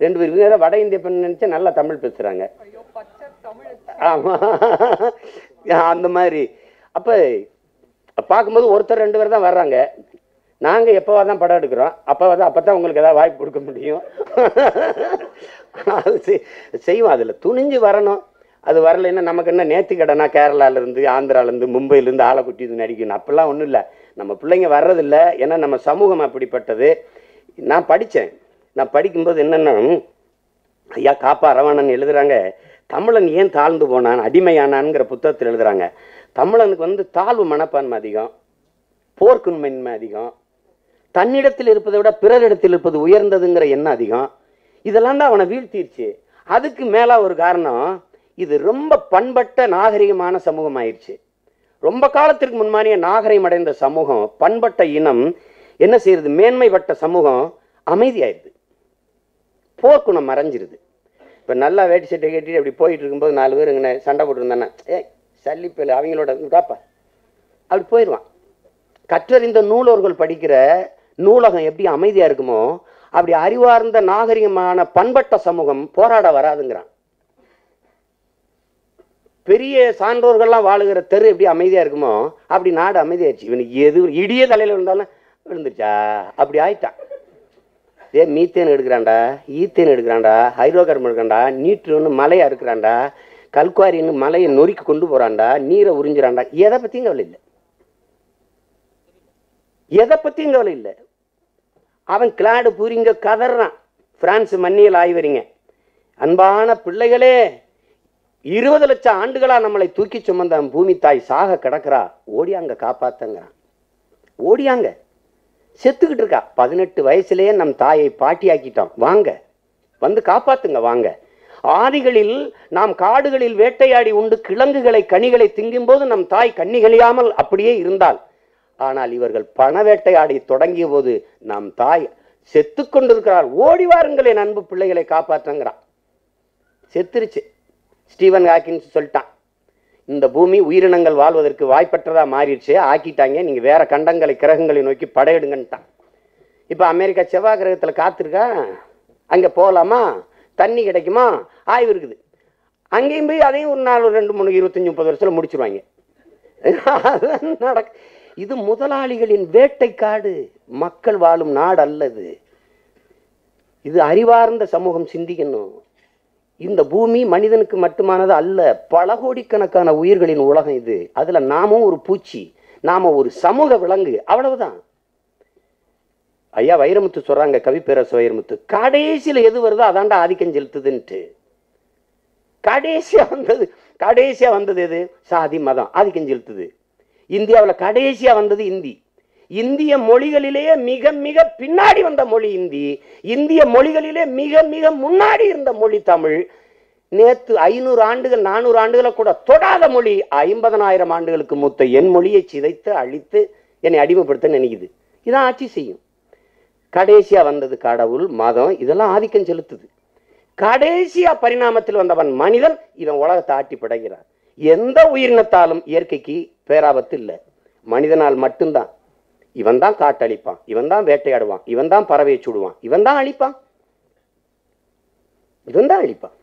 S1: ரெண்டு பேர் இவங்க வட இந்திய பெண் நினைச்சா நல்லா தமிழ் பேசுறாங்க. ஆமா, அந்த மாதிரி. அப்ப பார்க்கும்போது ஒருத்தர் ரெண்டு பேர் தான் வர்றாங்க. நாங்க எப்பவாதான் படம் எடுக்கிறோம், அப்பதான் உங்களுக்கு ஏதாவது வாய்ப்பு கொடுக்க முடியும். அது செய்வோம், அதுல துணிஞ்சு வரணும். அது வரலைன்னா நமக்கு என்ன நேர்த்தி கடனா கேரளால இருந்து, ஆந்திரால இருந்து, மும்பையில இருந்து ஆளை குட்டி நடிக்கணும், அப்படிலாம் ஒன்றும் இல்லை. நம்ம பிள்ளைங்க வர்றதில்லை, ஏன்னா நம்ம சமூகம் அப்படிப்பட்டது. நான் படிக்கும்போது என்னன்னா, ஐயா காப்பா அரவாணன் எழுதுறாங்க, தமிழன் ஏன் தாழ்ந்து போனான், அடிமையானான்ங்கிற புத்தகத்தில் எழுதுறாங்க. தமிழனுக்கு தாழ்வு மனப்பான்மை அதிகம், போர்க்குண்மைன்மை அதிகம், தன்னிடத்தில் இருப்பதை விட பிறரிடத்தில் இருப்பது உயர்ந்ததுங்கிற எண்ணம் அதிகம். இதெல்லாம் தான் அவனை வீழ்த்திடுச்சு. அதுக்கு மேல ஒரு காரணம், இது ரொம்ப பண்பட்ட நாகரிகமான சமூகம் ஆயிடுச்சு. ரொம்ப காலத்திற்கு முன்மானிய நாகரிகம் அடைந்த சமூகம், பண்பட்ட இனம் என்ன செய்யறது, மேன்மைப்பட்ட சமூகம் அமைதி ஆயிடுது, போர்க்குணம் மறைஞ்சிருது. இப்ப நல்லா வேட்டி சட்டை கட்டிட்டு அப்படி போயிட்டு இருக்கும்போது 4 பேர் இங்கே சண்டை போட்டுருந்தானே, சல்லிப்பேல அவங்களோட காப்பா அப்படி போயிடுவான். கற்றறிந்த நூலோர்கள் படிக்கிற நூலகம் எப்படி அமைதியா இருக்குமோ அப்படி அறிவார்ந்த நாகரிகமான பண்பட்ட சமூகம் போராட வராதுங்கிறான். பெரிய சான்றோர்கள்லாம் வாழுகிற தெரு எப்படி அமைதியா இருக்குமோ அப்படி நாடு அமைதியாச்சு. இவனுக்கு எது இடிய தலையில இருந்தாலும் விழுந்துருச்சா அப்படி ஆயிட்டான். மீத்தேன் எடுக்கிறான்டா, ஈத்தேன் எடுக்கிறான்டா, ஹைட்ரோ கார்பன் எடுக்கிறான்டா, நீட்டுன்னு மலையா இருக்கிறான்டா, கல்குவாரின்னு மலையை நொறுக்கி கொண்டு போறான்டா, நீரை உறிஞ்சிறான்டா. எதை பத்தியும் கவலை இல்லை, எதை பத்தியும் கவலை இல்லை. அவன் கிளாடு பூரிங்க கதறான். பிரான்ஸ் மண்ணியல் ஆய்வறிங்க, அன்பான பிள்ளைகளே, 20 லட்சம் ஆண்டுகளா நம்மளை தூக்கி சுமந்த பூமி தாய் சாக கிடக்கிறா, ஓடியாங்க காப்பாத்தங்கிறான். ஓடியாங்க, செத்துக்கிட்டு இருக்கா. 18 வயசுலேயே நம் தாயை பாட்டியாக்கிட்டோம், வாங்க வந்து காப்பாத்துங்க வாங்க. ஆதிகளில் நாம் காடுகளில் வேட்டையாடி உண்டு கிழங்குகளை கனிகளை திங்கும் போது நம் தாய் கண்ணிகழியாமல் அப்படியே இருந்தால், ஆனால் இவர்கள் பண வேட்டையாடி தொடங்கிய போது நம் தாய் செத்து கொண்டிருக்கிறார். ஓடி வாருங்களே அன்பு பிள்ளைகளை காப்பாற்றுங்கிறான். செத்துருச்சு. ஸ்டீவன் ஹாக்கின்ஸ் சொல்லிட்டான், இந்த பூமி உயிரினங்கள் வாழ்வதற்கு வாய்ப்பற்றதா மாறிடுச்சு, ஆக்கிட்டாங்க, நீங்க வேற கண்டங்களை கிரகங்களை நோக்கி படையெடுங்கன்ட்டான். இப்ப அமெரிக்கா செவ்வாய் கிரகத்துல காத்திருக்கா, அங்க போகலாமா, தண்ணி கிடைக்குமா, ஆய்வு இருக்குது. அங்கேயும் போய் அதையும் ஒரு 4 2 3 25 30 வருஷத்துல முடிச்சிருவாங்க. நடக்க இது முதலாளிகளின் வேட்டைக்காடு, மக்கள் வாழும் நாடு அல்லது. இது அறிவார்ந்த சமூகம் சிந்திக்கணும். இந்த பூமி மனிதனுக்கு மட்டுமானது அல்ல, பல கோடிக்கணக்கான உயிர்களின் உலகம் இது. அதுல நாமும் ஒரு பூச்சி, நாம ஒரு சமூக விலங்கு, அவ்வளவுதான். ஐயா வைரமுத்து சொல்றாங்க, கவி பேரரசு வைரமுத்து, கடைசியில எது வருதோ அதாண்டா ஆதிக்கம் செலுத்துதுன்ட்டு. கடைசியா வந்தது எது? சாதி மதம் ஆதிக்கம் செலுத்துது. இந்தியாவில் கடைசியா வந்தது இந்தி. இந்திய மொழிகளிலேயே மிக மிக பின்னாடி வந்த மொழி இந்தி. இந்திய மொழிகளிலே மிக மிக முன்னாடி இருந்த மொழி தமிழ். நேத்து 500 ஆண்டுகள் 400 ஆண்டுகளை கூட தொடாத மொழி 50,000 ஆண்டுகளுக்கு மூத்த என் மொழியை சிதைத்து அழித்து என்னை அடிமைப்படுத்த நினைக்குது. இதான் ஆட்சி செய்யும். கடைசியா வந்தது கடவுள் மதம், இதெல்லாம் ஆதிக்கம் செலுத்துது. கடைசியா பரிணாமத்தில் வந்தவன் மனிதன், இவன் உலகத்தை ஆட்டி படைக்கிறான். எந்த உயிரினத்தாலும் இயற்கைக்கு பேராபத்து இல்லை, மனிதனால் மட்டும்தான். இவன் தான் காட்டழிப்பான், இவன் தான் வேட்டையாடுவான், இவன் தான் பறவையை சுடுவான், இவன் தான் அழிப்பான், இவன் தான் அழிப்பான்.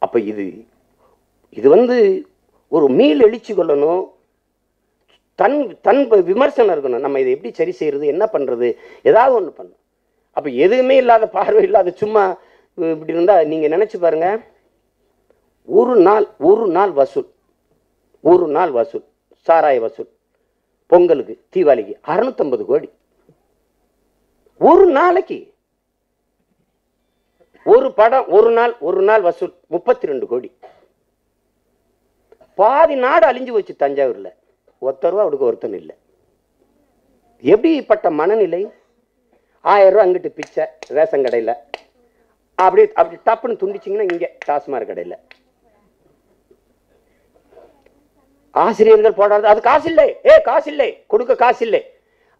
S1: அப்ப இது ஒரு மீள் எழுச்சி கொள்ளணும், தன் தன் விமர்சனம் இருக்கணும். நம்ம இதை எப்படி சரி செய்யறது, என்ன பண்றது, ஏதாவது ஒன்று பண்ணணும். அப்ப எதுவுமே இல்லாத, பார்வை இல்லாத, சும்மா இப்படி இருந்தா நீங்க நினைச்சு பாருங்க, ஒரு நாள் வசூல், ஒரு நாள் வசூல், சாராய வசூல், பொங்கலுக்கு தீபாவளிக்கு 650 கோடி ஒரு நாளைக்கு. ஒரு படம் ஒரு நாள் வசூல் 32 கோடி. பாதி நாடு அழிஞ்சு போச்சு தஞ்சாவூர்ல. ₹1 அவருக்கு ஒருத்தன் இல்லை. எப்படிப்பட்ட மனநிலை? 1000 ரூபாய் அங்கிட்டு பிச்சை ரேஷன் கடையில், அப்படி டப்புன்னு துண்டிச்சிங்கன்னா இங்கே டாஸ்மாக் கடையில். ஆசிரியர்கள் போடாது, அது காசு இல்லை, காசு இல்லை, கொடுக்க காசு இல்லை.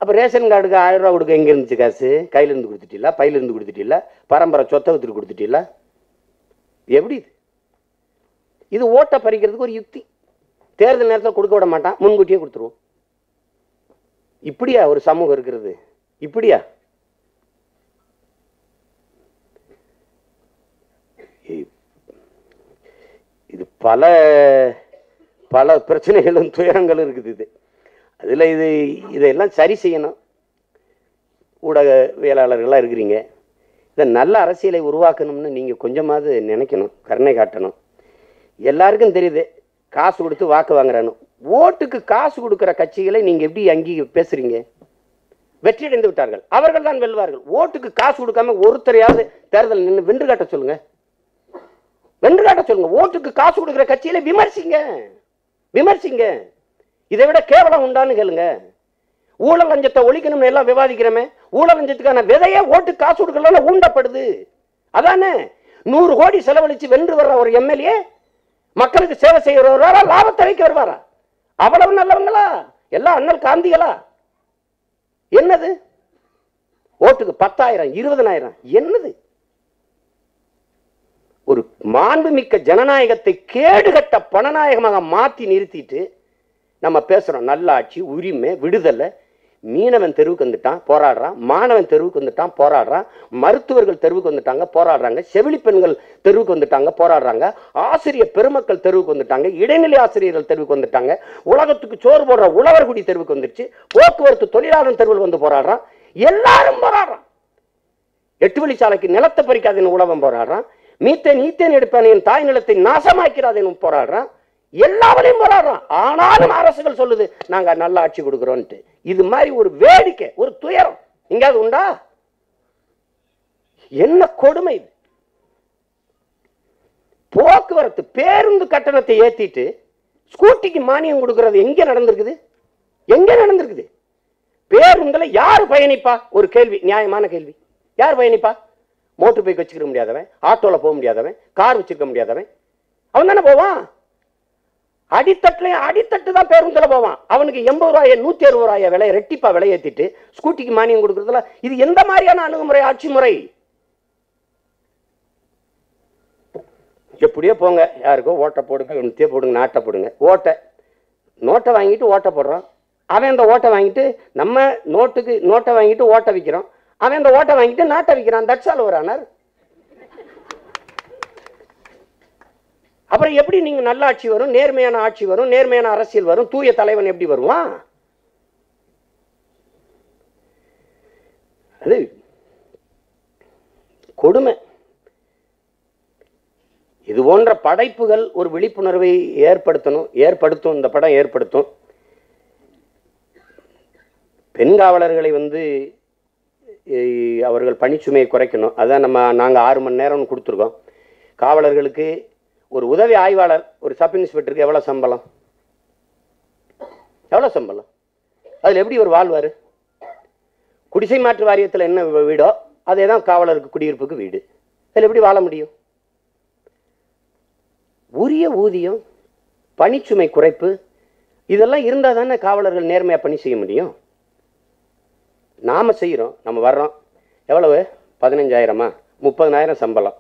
S1: அப்போ ரேஷன் கார்டுக்கு 1000 ரூபா கொடுக்க எங்கே இருந்துச்சு காசு? கையிலேருந்து கொடுத்துட்டீங்களா, பையிலேருந்து கொடுத்துட்டீங்களா, பரம்பரை சொத்தை வித்துட்டு கொடுத்துட்டீங்களா? எப்படி இது ஓட்டை பறிக்கிறதுக்கு ஒரு யுக்தி. தேர்தல் நேரத்தில் கொடுக்க விட மாட்டான், முன்கூட்டியே கொடுத்துருவோம். இப்படியா ஒரு சமூகம் இருக்கிறது? இப்படியா? இது பல பல பிரச்சனைகளும் துயரங்களும் இருக்குது. அதில் இதையெல்லாம் சரி செய்யணும். ஊடகவியலாளர்களாக இருக்கிறீங்க, இதை நல்ல அரசியலை உருவாக்கணும்னு நீங்கள் கொஞ்சமாவது நினைக்கணும், கருணை காட்டணும். எல்லாருக்கும் தெரியுது காசு கொடுத்து வாக்கு வாங்குறான்னு. ஓட்டுக்கு காசு கொடுக்குற கட்சிகளை நீங்கள் எப்படி அங்கீக பேசுறீங்க? வெற்றியடைந்து விட்டார்கள், அவர்கள் தான் வெல்வார்கள். ஓட்டுக்கு காசு கொடுக்காம ஒருத்தரையாவது தேர்தல் நின்று வென்று காட்ட சொல்லுங்க, வென்று காட்ட சொல்லுங்க. ஓட்டுக்கு காசு கொடுக்குற கட்சியில விமர்சிங்க. இதை விட கேவலம் உண்டான்னு கேளுங்க. ஊழல் லஞ்சத்தை ஒழிக்கணும்னு எல்லாம் விவாதிக்கிறோமே, ஊழல் லஞ்சத்துக்கான விதையே ஓட்டு காசு கொடுக்கல ஊண்டப்படுது. அதானே 100 கோடி செலவழிச்சு வென்று வர்ற ஒரு எம்எல்ஏ மக்களுக்கு சேவை செய்ய வருவாரா, லாபத்தை வைக்க வருவாரா? அவ்வளவு நல்லவங்களா? எல்லாம் அண்ணல் காந்திகளா? என்னது ஓட்டுக்கு 10,000 20,000 என்னது? ஒரு மாண்புமிக்க ஜனநாயகத்தை கேடுகட்ட பணநாயகமாக மாற்றி நிறுத்திட்டு நம்ம பேசுறோம் நல்லாட்சி, உரிமை, விடுதலை. மீனவன் தெருவுக்கு வந்துட்டான் போராடுறான், மாணவன் தெருவுக்கு வந்துட்டான் போராடுறான், மருத்துவர்கள் தெருவுக்கு வந்துட்டாங்க போராடுறாங்க, செவிலி பெண்கள் தெருவுக்கு வந்துட்டாங்க போராடுறாங்க, ஆசிரியர் பெருமக்கள் தெருவுக்கு வந்துட்டாங்க, இடைநிலை ஆசிரியர்கள் தெருவுக்கு வந்துட்டாங்க, உலகத்துக்கு சோறு போடுற உழவர்குடி தெருவுக்கு வந்துருச்சு, போக்குவரத்து தொழிலாளர் தெருவில் வந்து போராடுறான், எல்லாரும் போராடுறான். 8 வழிச்சாலைக்கு நிலத்தை பறிக்காதேன்னு உழவன் போராடுறான், மீத்தேன் ஈத்தேன் எடுப்பான் என் தாய் நிலத்தை நாசமாக்கிறாதேன்னு போராடுறான், எல்லாவரையும் போராடுறான். ஆனாலும் அரசுகள் சொல்லுது நாங்க நல்ல ஆட்சி கொடுக்கிறோம்ட்டு. இது மாதிரி ஒரு வேடிக்கை, ஒரு துயரம் எங்கேயாவது உண்டா? என்ன கொடுமை இது! போக்குவரத்து பேருந்து கட்டணத்தை ஏத்திட்டு ஸ்கூட்டிக்கு மானியம் கொடுக்கிறது எங்க நடந்திருக்குது? எங்க நடந்திருக்குது? பேருந்துல யாரு பயணிப்பா? ஒரு கேள்வி, நியாயமான கேள்வி. யார் பயணிப்பா? மோட்டர் பைக் வச்சுக்க முடியாதவன், ஆட்டோல போக முடியாதவன், கார் வச்சிருக்க முடியாதவன், அவன் தானே போவான். அடித்தட்டு தான் பேருந்துல போவான். அவனுக்கு 80 ரூபாய் 160 ரூபாய் விலை ரெட்டிப்பா விலை ஏத்திட்டு ஸ்கூட்டிக்கு மானியம் கொடுக்கறதுல இது எந்த மாதிரியான அணுகுமுறை, ஆட்சி முறை? எப்படியோ போங்க, யாருக்கோ ஓட்டை போடுங்க, நுத்திய போடுங்க, நாட்டை போடுங்க, நோட்டை வாங்கிட்டு ஓட்டை போடுறான். அவன் அந்த ஓட்டை வாங்கிட்டு நம்ம நோட்டை வாங்கிட்டு ஓட்டை விற்கிறோம், அவன் அந்த ஓட்டை வாங்கிட்டு நாட்டை விற்கிறான். தட்சால் ஒரு ஆனார். அப்புறம் எப்படி நீங்க நல்ல ஆட்சி வரும், நேர்மையான ஆட்சி வரும், நேர்மையான அரசியல் வரும், தூய தலைவன் எப்படி வருவான்? அது கொடுமை. இது போன்ற படைப்புகள் ஒரு விழிப்புணர்வை ஏற்படுத்தும். இந்த படம் ஏற்படுத்தும். பெண் காவலர்களை அவர்கள் பணிச்சுமையை குறைக்கணும். அதான் நாங்கள் 6 மணி நேரம் கொடுத்துருக்கோம். காவலர்களுக்கு ஒரு உதவி ஆய்வாளர், ஒரு சப் இன்ஸ்பெக்டருக்கு எவ்வளவு சம்பளம்? அதுல எப்படி ஒரு வாழ்வாரு? குடிசை மாற்று வாரியத்தில் என்ன வீடோ அதே தான் காவலருக்கு குடியிருப்புக்கு வீடு. அதில் எப்படி வாழ முடியும்? உரிய ஊதியம், பணிச்சுமை குறைப்பு, இதெல்லாம் இருந்தால் தானே காவலர்கள் நேர்மையாக பணி செய்ய முடியும். நாம செய்கிறோம், நம்ம வர்றோம், எவ்வளவு 15,000 30,000 சம்பளம்.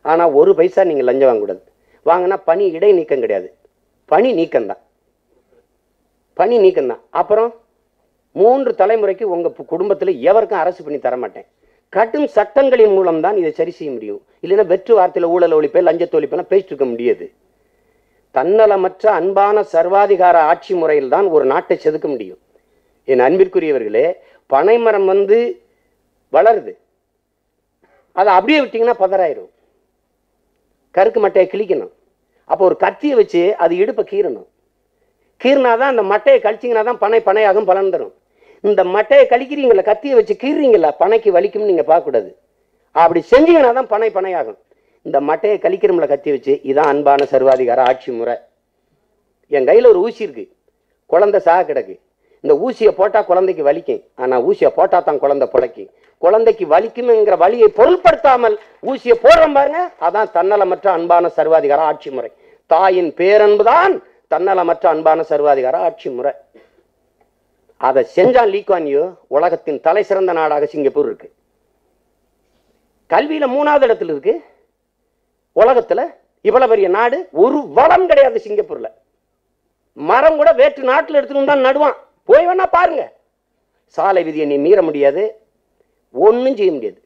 S1: ஆனால் ஒரு பைசா நீங்கள் லஞ்சம் வாங்கக்கூடாது. வாங்கினா பணி இடை நீக்கம் கிடையாது, பணி நீக்கம்தான். அப்புறம் 3 தலைமுறைக்கு உங்கள் குடும்பத்தில் எவருக்கும் அரசு பண்ணி தரமாட்டேன். கடும் சட்டங்களின் மூலம் தான் இதை சரி செய்ய முடியும். இல்லைன்னா வெற்று வார்த்தையில் ஊழல் ஒழிப்பை லஞ்சத்தை ஒழிப்பெல்லாம் பேசிட்டு இருக்க முடியாது. தன்னலமற்ற அன்பான சர்வாதிகார ஆட்சி முறையில் தான் ஒரு நாட்டை செதுக்க முடியும். என் அன்பிற்குரியவர்களே, பனைமரம் வளருது, அதை அப்படியே விட்டீங்கன்னா பதறாயிரும். கருக்கு மட்டையை கிழிக்கணும். அப்போ ஒரு கத்தியை வச்சு அது இடுப்பை கீறணும். கீறினாதான் அந்த மட்டையை கழிச்சிங்கன்னா தான் பனையாகும், பலன் தரும். இந்த மட்டையை கழிக்கிறீங்களா, கத்தியை வச்சு கீறீங்களா, பனைக்கு வலிக்கும்னு நீங்கள் பார்க்கக்கூடாது. அப்படி செஞ்சீங்கன்னா தான் பனையாகும். இந்த மட்டையை கழிக்கிறோம்ல கத்தி வச்சு, இதான் அன்பான சர்வாதிகார ஆட்சி முறை. என் கையில் ஒரு ஊசி இருக்கு, குழந்தை சாக கிடக்கு. இந்த ஊசியை போட்டால் குழந்தைக்கு வலிக்கும், ஆனால் ஊசியை போட்டால் தான் குழந்தை பிழைக்கும். குழந்தைக்கு வலிக்கும்ங்கிற வலியை பொருள்படுத்தாமல் ஊசியை போடுறோம் பாருங்க, அதான் தன்னலமற்ற அன்பான சர்வாதிகார ஆட்சி முறை. தாயின் பேரன்புதான் தன்னலமற்ற அன்பான சர்வாதிகார ஆட்சி முறை. அதை செஞ்சான் லீ குவான் யூ. உலகத்தின் தலை சிறந்த நாடாக சிங்கப்பூர் இருக்கு. கல்வியில 3வது இடத்துல இருக்கு உலகத்துல. இவ்வளவு பெரிய நாடு, ஒரு வளம் கிடையாது சிங்கப்பூர்ல. மரம் கூட வேற்று நாட்டில் எடுத்துட்டு தான் நடுவான். போய் வேணா பாருங்க. சாலை விதியை நீ மீற முடியாது, ஒன்னும் செய்ய முடியாது.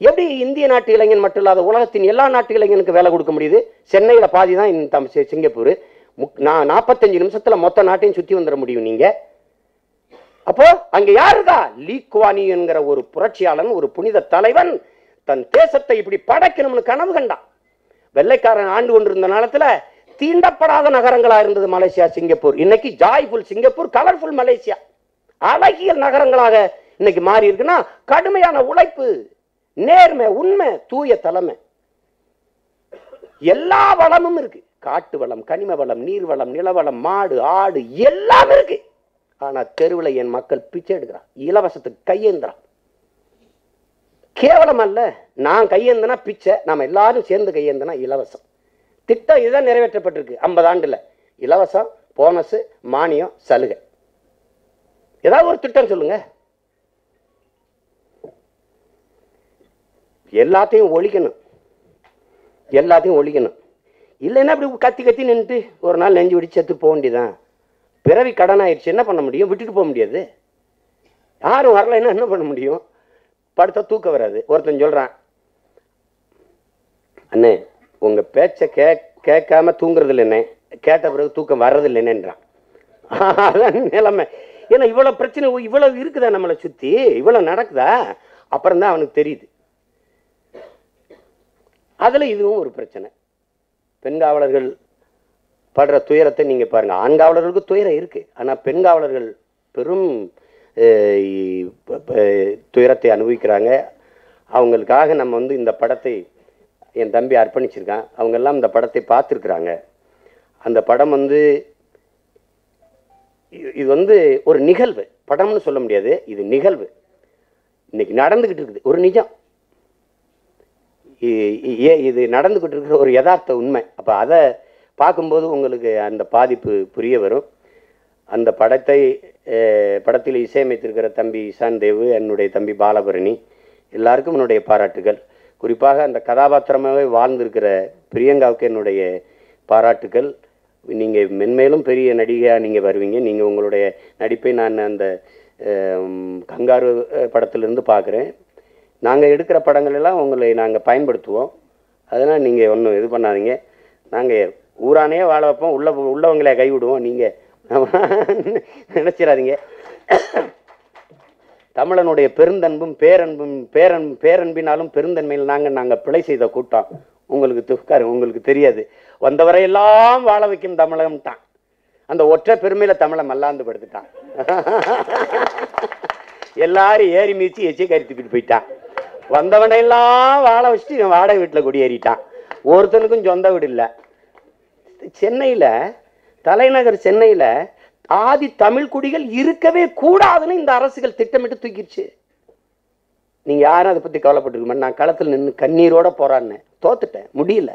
S1: எப்படி இந்திய நாட்டு இளைஞன் மட்டும் இல்லாத உலகத்தின் எல்லா நாட்டு இளைஞனுக்கு வேலை கொடுக்க முடியுது? சென்னையில பாதி தான் சிங்கப்பூர். 45 நிமிஷத்துல மொத்த நாட்டையும் சுத்தி வந்துட முடியும் நீங்க. அப்போ அங்க யாருதா? லீ குவான் யூ என்கிற ஒரு புரட்சியாளன், ஒரு புனித தலைவன் தன் தேசத்தை இப்படி படைக்கணும்னு கனவு கண்டான். வெள்ளைக்காரன் ஆண்டு கொண்டிருந்த நேரத்துல தீண்டப்படாத நகரங்களா இருந்தது மலேசியா, சிங்கப்பூர். இன்னைக்கு ஜாய்ஃபுல் சிங்கப்பூர், கலர்ஃபுல் மலேசியா, அழகிய நகரங்களாக இன்னைக்கு மாறி இருக்குன்னா கடுமையான உழைப்பு, நேர்மை, உண்மை, தூய தலைமை. எல்லா வளமும் இருக்கு. காட்டு வளம், கனிம வளம், நீர் வளம், நிலவளம், மாடு, ஆடு எல்லாம் இருக்கு. ஆனா தெருவில் என் மக்கள் பிச்சை எடுக்கிறான், இலவசத்துக்கு கையேந்திரான். கேவலம் அல்ல, நான் கையேந்தனா பிச்சை, நாம எல்லாரும் சேர்ந்து கையேந்தனா இலவசம். திட்டம் இதுதான் நிறைவேற்றப்பட்டிருக்கு 50 ஆண்டுல. இலவசம், போனஸ், மானியம், சலுகை. ஏதாவது ஒரு திட்டம் சொல்லுங்க. எல்லாத்தையும் ஒழிக்கணும். இல்லைன்னா அப்படி கத்தி நின்றுட்டு ஒரு நாள் நெஞ்சு விட்டு செத்து போக வேண்டியதான். பிறவி கடன் ஆயிடுச்சு, என்ன பண்ண முடியும்? விட்டுட்டு போக முடியாது. யாரும் வரலைன்னா என்ன பண்ண முடியும்? படுத்தா தூக்கம் வராது. ஒருத்தன் சொல்றான், அண்ணே உங்க பேச்ச கேட்காம தூங்குறது இல்லைண்ணே, கேட்ட பிறகு தூக்கம் வர்றது இல்லைன்றான். அதான் நிலைமை. ஏன்னா இவ்வளவு பிரச்சனை இவ்வளவு இருக்குதா நம்மளை சுத்தி, இவ்வளவு நடக்குதா, அப்புறம் தான் அவனுக்கு தெரியுது. அதுல இதுவும் ஒரு பிரச்சனை. பெண் காவலர்கள் படுற துயரத்தை நீங்க பாருங்க. ஆண் காவலர்களுக்கு துயரம் இருக்கு, ஆனா பெண் காவலர்கள் பெரும் துயரத்தை அனுபவிக்கிறாங்க. அவங்களுக்காக நம்ம இந்த படத்தை என் தம்பி அர்ப்பணிச்சிருக்கான். அவங்க எல்லாம் இந்த படத்தை பார்த்துருக்குறாங்க. அந்த படம் இது ஒரு நிகழ்வு, படம்னு சொல்ல முடியாது, இது நிகழ்வு, இன்னைக்கு நடந்துகிட்டு இருக்குது, ஒரு நிஜம். இது நடந்துகிட்டு இருக்கிற ஒரு யதார்த்த உண்மை. அப்ப அதை பார்க்கும்போது உங்களுக்கு அந்த பாதிப்பு புரிய வரும். அந்த படத்தில் இசையமைத்திருக்கிற தம்பி இசான் தேவு, என்னுடைய தம்பி பாலபரணி, எல்லாருக்கும் என்னுடைய பாராட்டுகள். குறிப்பாக அந்த கதாபாத்திரமாகவே வாழ்ந்திருக்கிற பிரியங்காவுக்கு என்னுடைய பாராட்டுகள். நீங்கள் மென்மேலும் பெரிய நடிகையாக நீங்கள் வருவீங்க. நீங்கள் உங்களுடைய நடிப்பை நான் அந்த கங்காரு படத்திலிருந்து பார்க்குறேன். நாங்கள் எடுக்கிற படங்கள் எல்லாம் உங்களை நாங்கள் பயன்படுத்துவோம். அதனால் நீங்கள் ஒன்றும் இது பண்ணாதீங்க. நாங்கள் ஊரானே வாழ வைப்போம், உள்ளவங்களே கைவிடுவோம். நீங்கள் நினைச்சிடாதீங்க. தமிழனுடைய பெருந்தன்பும் பேரன்பினாலும் பெருந்தன்மையில் நாங்கள் பிழை செய்த கூட்டம். உங்களுக்கு தெரியாது. வந்தவரையெல்லாம் வாழ வைக்கும் தமிழகம் தான். அந்த ஒற்றை பெருமையில தமிழை மல்லாந்து படுத்துட்டான். எல்லாரும் ஏறி மீச்சு எச்சி கருத்துக்கிட்டு போயிட்டான். வந்தவனையெல்லாம் வாழ வச்சுட்டு வாடகை வீட்டில் குடியேறிட்டான். ஒருத்தனுக்கும் சொந்த வீடு இல்லை. சென்னையில, தலைநகர் சென்னையில ஆதி தமிழ் குடிகள் இருக்கவே கூடாதுன்னு இந்த அரசுகள் திட்டமிட்டு தூக்கிடுச்சு. நீங்க யாரும் அதை பத்தி கவலைப்பட்டிருக்க. நான் களத்தில் நின்று கண்ணீரோட போராடினேன், தோத்துட்டேன், முடியல.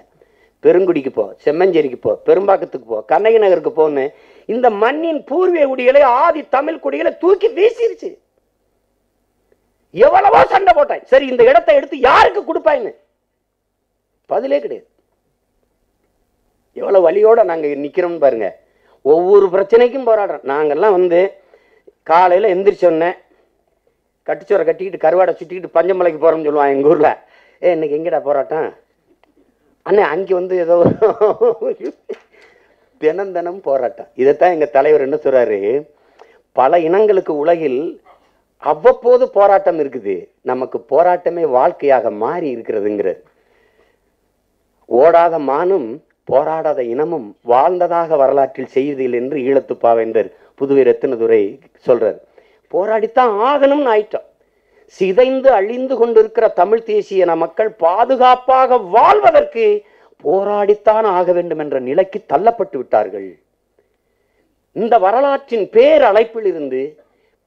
S1: பெருங்குடிக்கு போ, செம்மஞ்சேரிக்கு போ, பெரும்பாக்கத்துக்கு போ, கண்ணகி நகருக்கு போன்னு இந்த மண்ணின் பூர்வீக குடிகளை, ஆதி தமிழ் குடிகளை தூக்கி வீசிருச்சு. எவ்வளவோ சண்டை போட்டேன். சரி, இந்த இடத்தை எடுத்து யாருக்கு கொடுப்பாயின்னு பதிலே கிடையாது. எவ்வளவு வலியோட நாங்க நிக்கிறோம் பாருங்க. ஒவ்வொரு பிரச்சனைக்கும் போராடுறோம். நாங்கெல்லாம் காலையில எந்திரிச்சோன்னே கட்டிச்சோரை கட்டிக்கிட்டு கருவாடை சுட்டிக்கிட்டு பஞ்சமலைக்கு போறோம்னு சொல்லுவான் எங்க ஊர்ல. இன்னைக்கு எங்கடா போராட்டம் அண்ணே? அங்கே ஏதோ தினம் போராட்டம். இதைத்தான் எங்க தலைவர் என்ன சொல்றாரு, பல இனங்களுக்கு உலகில் அவ்வப்போது போராட்டம் இருக்குது, நமக்கு போராட்டமே வாழ்க்கையாக மாறி இருக்கிறதுங்கிறது. ஓடாத மானும் போராடாத இனமும் வாழ்ந்ததாக வரலாற்றில் செய்தியில் என்று ஈழத்து பாவேந்தர் புதுவை ரத்தினதுரை சொல்றார். போராடித்தான் ஆகணும்னு ஆயிட்டோம். சிதைந்து அழிந்து கொண்டிருக்கிற தமிழ் தேசிய மக்கள் பாதுகாப்பாக வாழ்வதற்கு போராடித்தான் ஆக வேண்டும் என்ற நிலைக்கு தள்ளப்பட்டு விட்டார்கள். இந்த வரலாற்றின் பேரழைப்பில் இருந்து,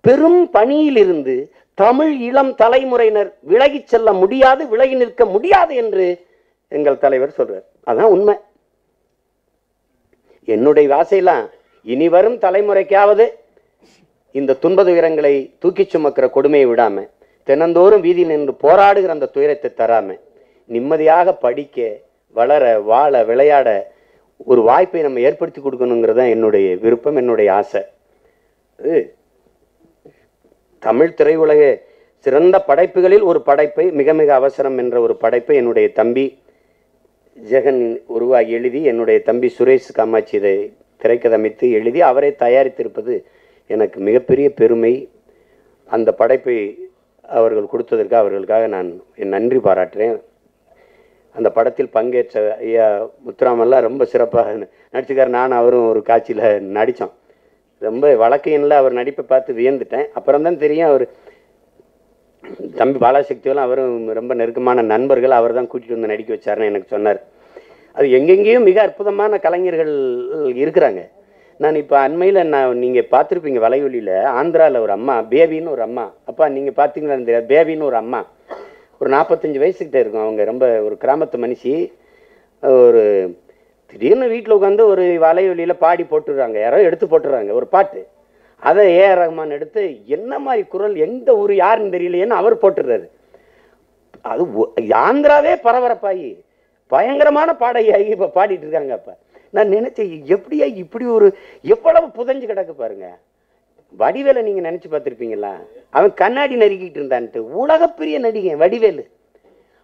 S1: பெரும் பணியில் இருந்து தமிழ் இளம் தலைமுறையினர் விலகி செல்ல முடியாது, விலகி நிற்க முடியாது என்று எங்கள் தலைவர் சொல்றார். அதான் உண்மை. என்னுடைய ஆசையெல்லாம் இனி வரும் தலைமுறைக்காவது இந்த துன்ப துயரங்களை தூக்கி சுமக்கிற கொடுமையை விடாம, தினந்தோறும் வீதியில் நின்று போராடுகிற அந்த துயரத்தை தராம, நிம்மதியாக படிக்க, வளர, வாழ, விளையாட ஒரு வாய்ப்பை நம்ம ஏற்படுத்தி கொடுக்கணுங்கிறது தான் என்னுடைய விருப்பம், என்னுடைய ஆசை. தமிழ் திரையுலக சிறந்த படைப்புகளில் ஒரு படைப்பை, மிக மிக அவசரம் என்ற ஒரு படைப்பை என்னுடைய தம்பி ஜெகன் உருவாகி எழுதி, என்னுடைய தம்பி சுரேஷ் காமாட்சி இதை திரைக்கதமைத்து எழுதி அவரை தயாரித்திருப்பது எனக்கு மிகப்பெரிய பெருமை. அந்த படைப்பை அவர்கள் கொடுத்ததற்காக அவர்களுக்காக நான் என் நன்றி பாராட்டுறேன். அந்த படத்தில் பங்கேற்ற ஐயா முத்துராமெல்லாம் ரொம்ப சிறப்பாக நடிச்சுக்கார். நான் அவரும் ஒரு காட்சியில் நடித்தோம். ரொம்ப வழக்கையினில் அவர் நடிப்பை பார்த்து வியந்துட்டேன். அப்புறம் தான் தெரியும் அவர் தம்பி பாலாசக்தியெல்லாம் அவரும் ரொம்ப நெருக்கமான நண்பர்கள். அவர் தான் கூட்டிகிட்டு வந்து நடிக்க வச்சாருன்னு எனக்கு சொன்னார். அது எங்கெங்கேயும் மிக அற்புதமான கலைஞர்கள் இருக்கிறாங்க. நான் இப்போ அண்மையில் நீங்கள் பார்த்துருப்பீங்க வலையொலியில், ஆந்திராவில் ஒரு அம்மா, பேபின்னு ஒரு அம்மா. அப்பா நீங்கள் பார்த்தீங்களா தெரியாது, பேபின்னு ஒரு அம்மா, ஒரு 45 வயசுக்கிட்ட இருக்கும். அவங்க ரொம்ப ஒரு கிராமத்து மனுஷி. ஒரு திடீர்னு வீட்டில் உட்காந்து ஒரு வலையொலியில் பாடி போட்டுடுறாங்க, யாரோ எடுத்து போட்டுடுறாங்க ஒரு பாட்டு. அதை ஏஆர் ரஹ்மான் எடுத்து என்ன மாதிரி குரல், எந்த ஊர் யாருன்னு தெரியலையேன்னு அவர் போட்டுடுறாரு. அது ஆந்திராவே பரபரப்பாகி பயங்கரமான பாடகி இப்போ பாடிட்டு இருக்காங்க. அப்போ நான் நினைச்சேன், எப்படியா இப்படி ஒரு எவ்வளவு புதஞ்சு கிடக்கு பாருங்க. வடிவேலை நீங்க நினைச்சு பார்த்துருப்பீங்களா? அவன் கண்ணாடி நறுக்கிட்டு இருந்தான்ட்டு. உலகப்பெரிய நடிகை வடிவேலு.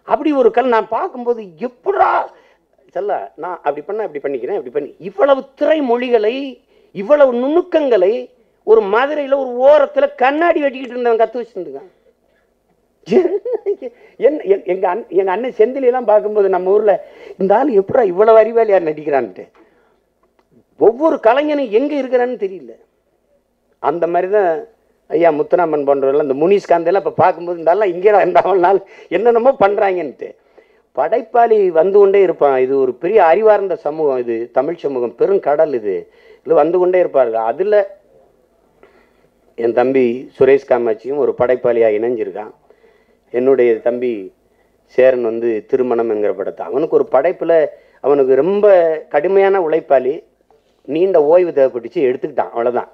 S1: அப்படி ஒரு கல் நான் பார்க்கும்போது எப்படா சொல்ல நான் அப்படி பண்ண இப்படி பண்ணிக்கிறேன் இப்படி பண்ணி இவ்வளவு திரை மொழிகளை இவ்வளவு நுணுக்கங்களை ஒரு மதுரையில் ஒரு ஓரத்தில் கண்ணாடி வெட்டிக்கிட்டு இருந்தவன் கற்று வச்சுருந்துக்கான். எங்க அண்ணன் செந்திலாம் பார்க்கும்போது நம்ம ஊர்ல இந்த ஆள் எப்படா இவ்வளவு அறிவாளி யார் நடிக்கிறான்ட்டு. ஒவ்வொரு கலைஞனும் எங்க இருக்கிறான்னு தெரியல. அந்த மாதிரிதான் ஐயா முத்துராமன் போன்றவர்கள் இந்த முனிஸ்காந்தெல்லாம் இப்போ பார்க்கும்போது இருந்தாலும் இங்கே இருந்தால் என்னென்னமோ பண்ணுறாங்கன்ட்டு. படைப்பாளி வந்து கொண்டே இருப்பான். இது ஒரு பெரிய அறிவார்ந்த சமூகம், இது தமிழ் சமூகம் பெருங்கடல். இது வந்து கொண்டே இருப்பார்கள். அதில் என் தம்பி சுரேஷ் காமாட்சியும் ஒரு படைப்பாளியாக இணைஞ்சிருக்கான். என்னுடைய தம்பி சேரன் வந்து திருமணம் என்கிற படத்தை அவனுக்கு ஒரு படைப்பில் அவனுக்கு ரொம்ப கடுமையான உழைப்பாளி. நீண்ட ஓய்வு தேவைப்பட்டுச்சு, எடுத்துக்கிட்டான். அவ்வளோதான்.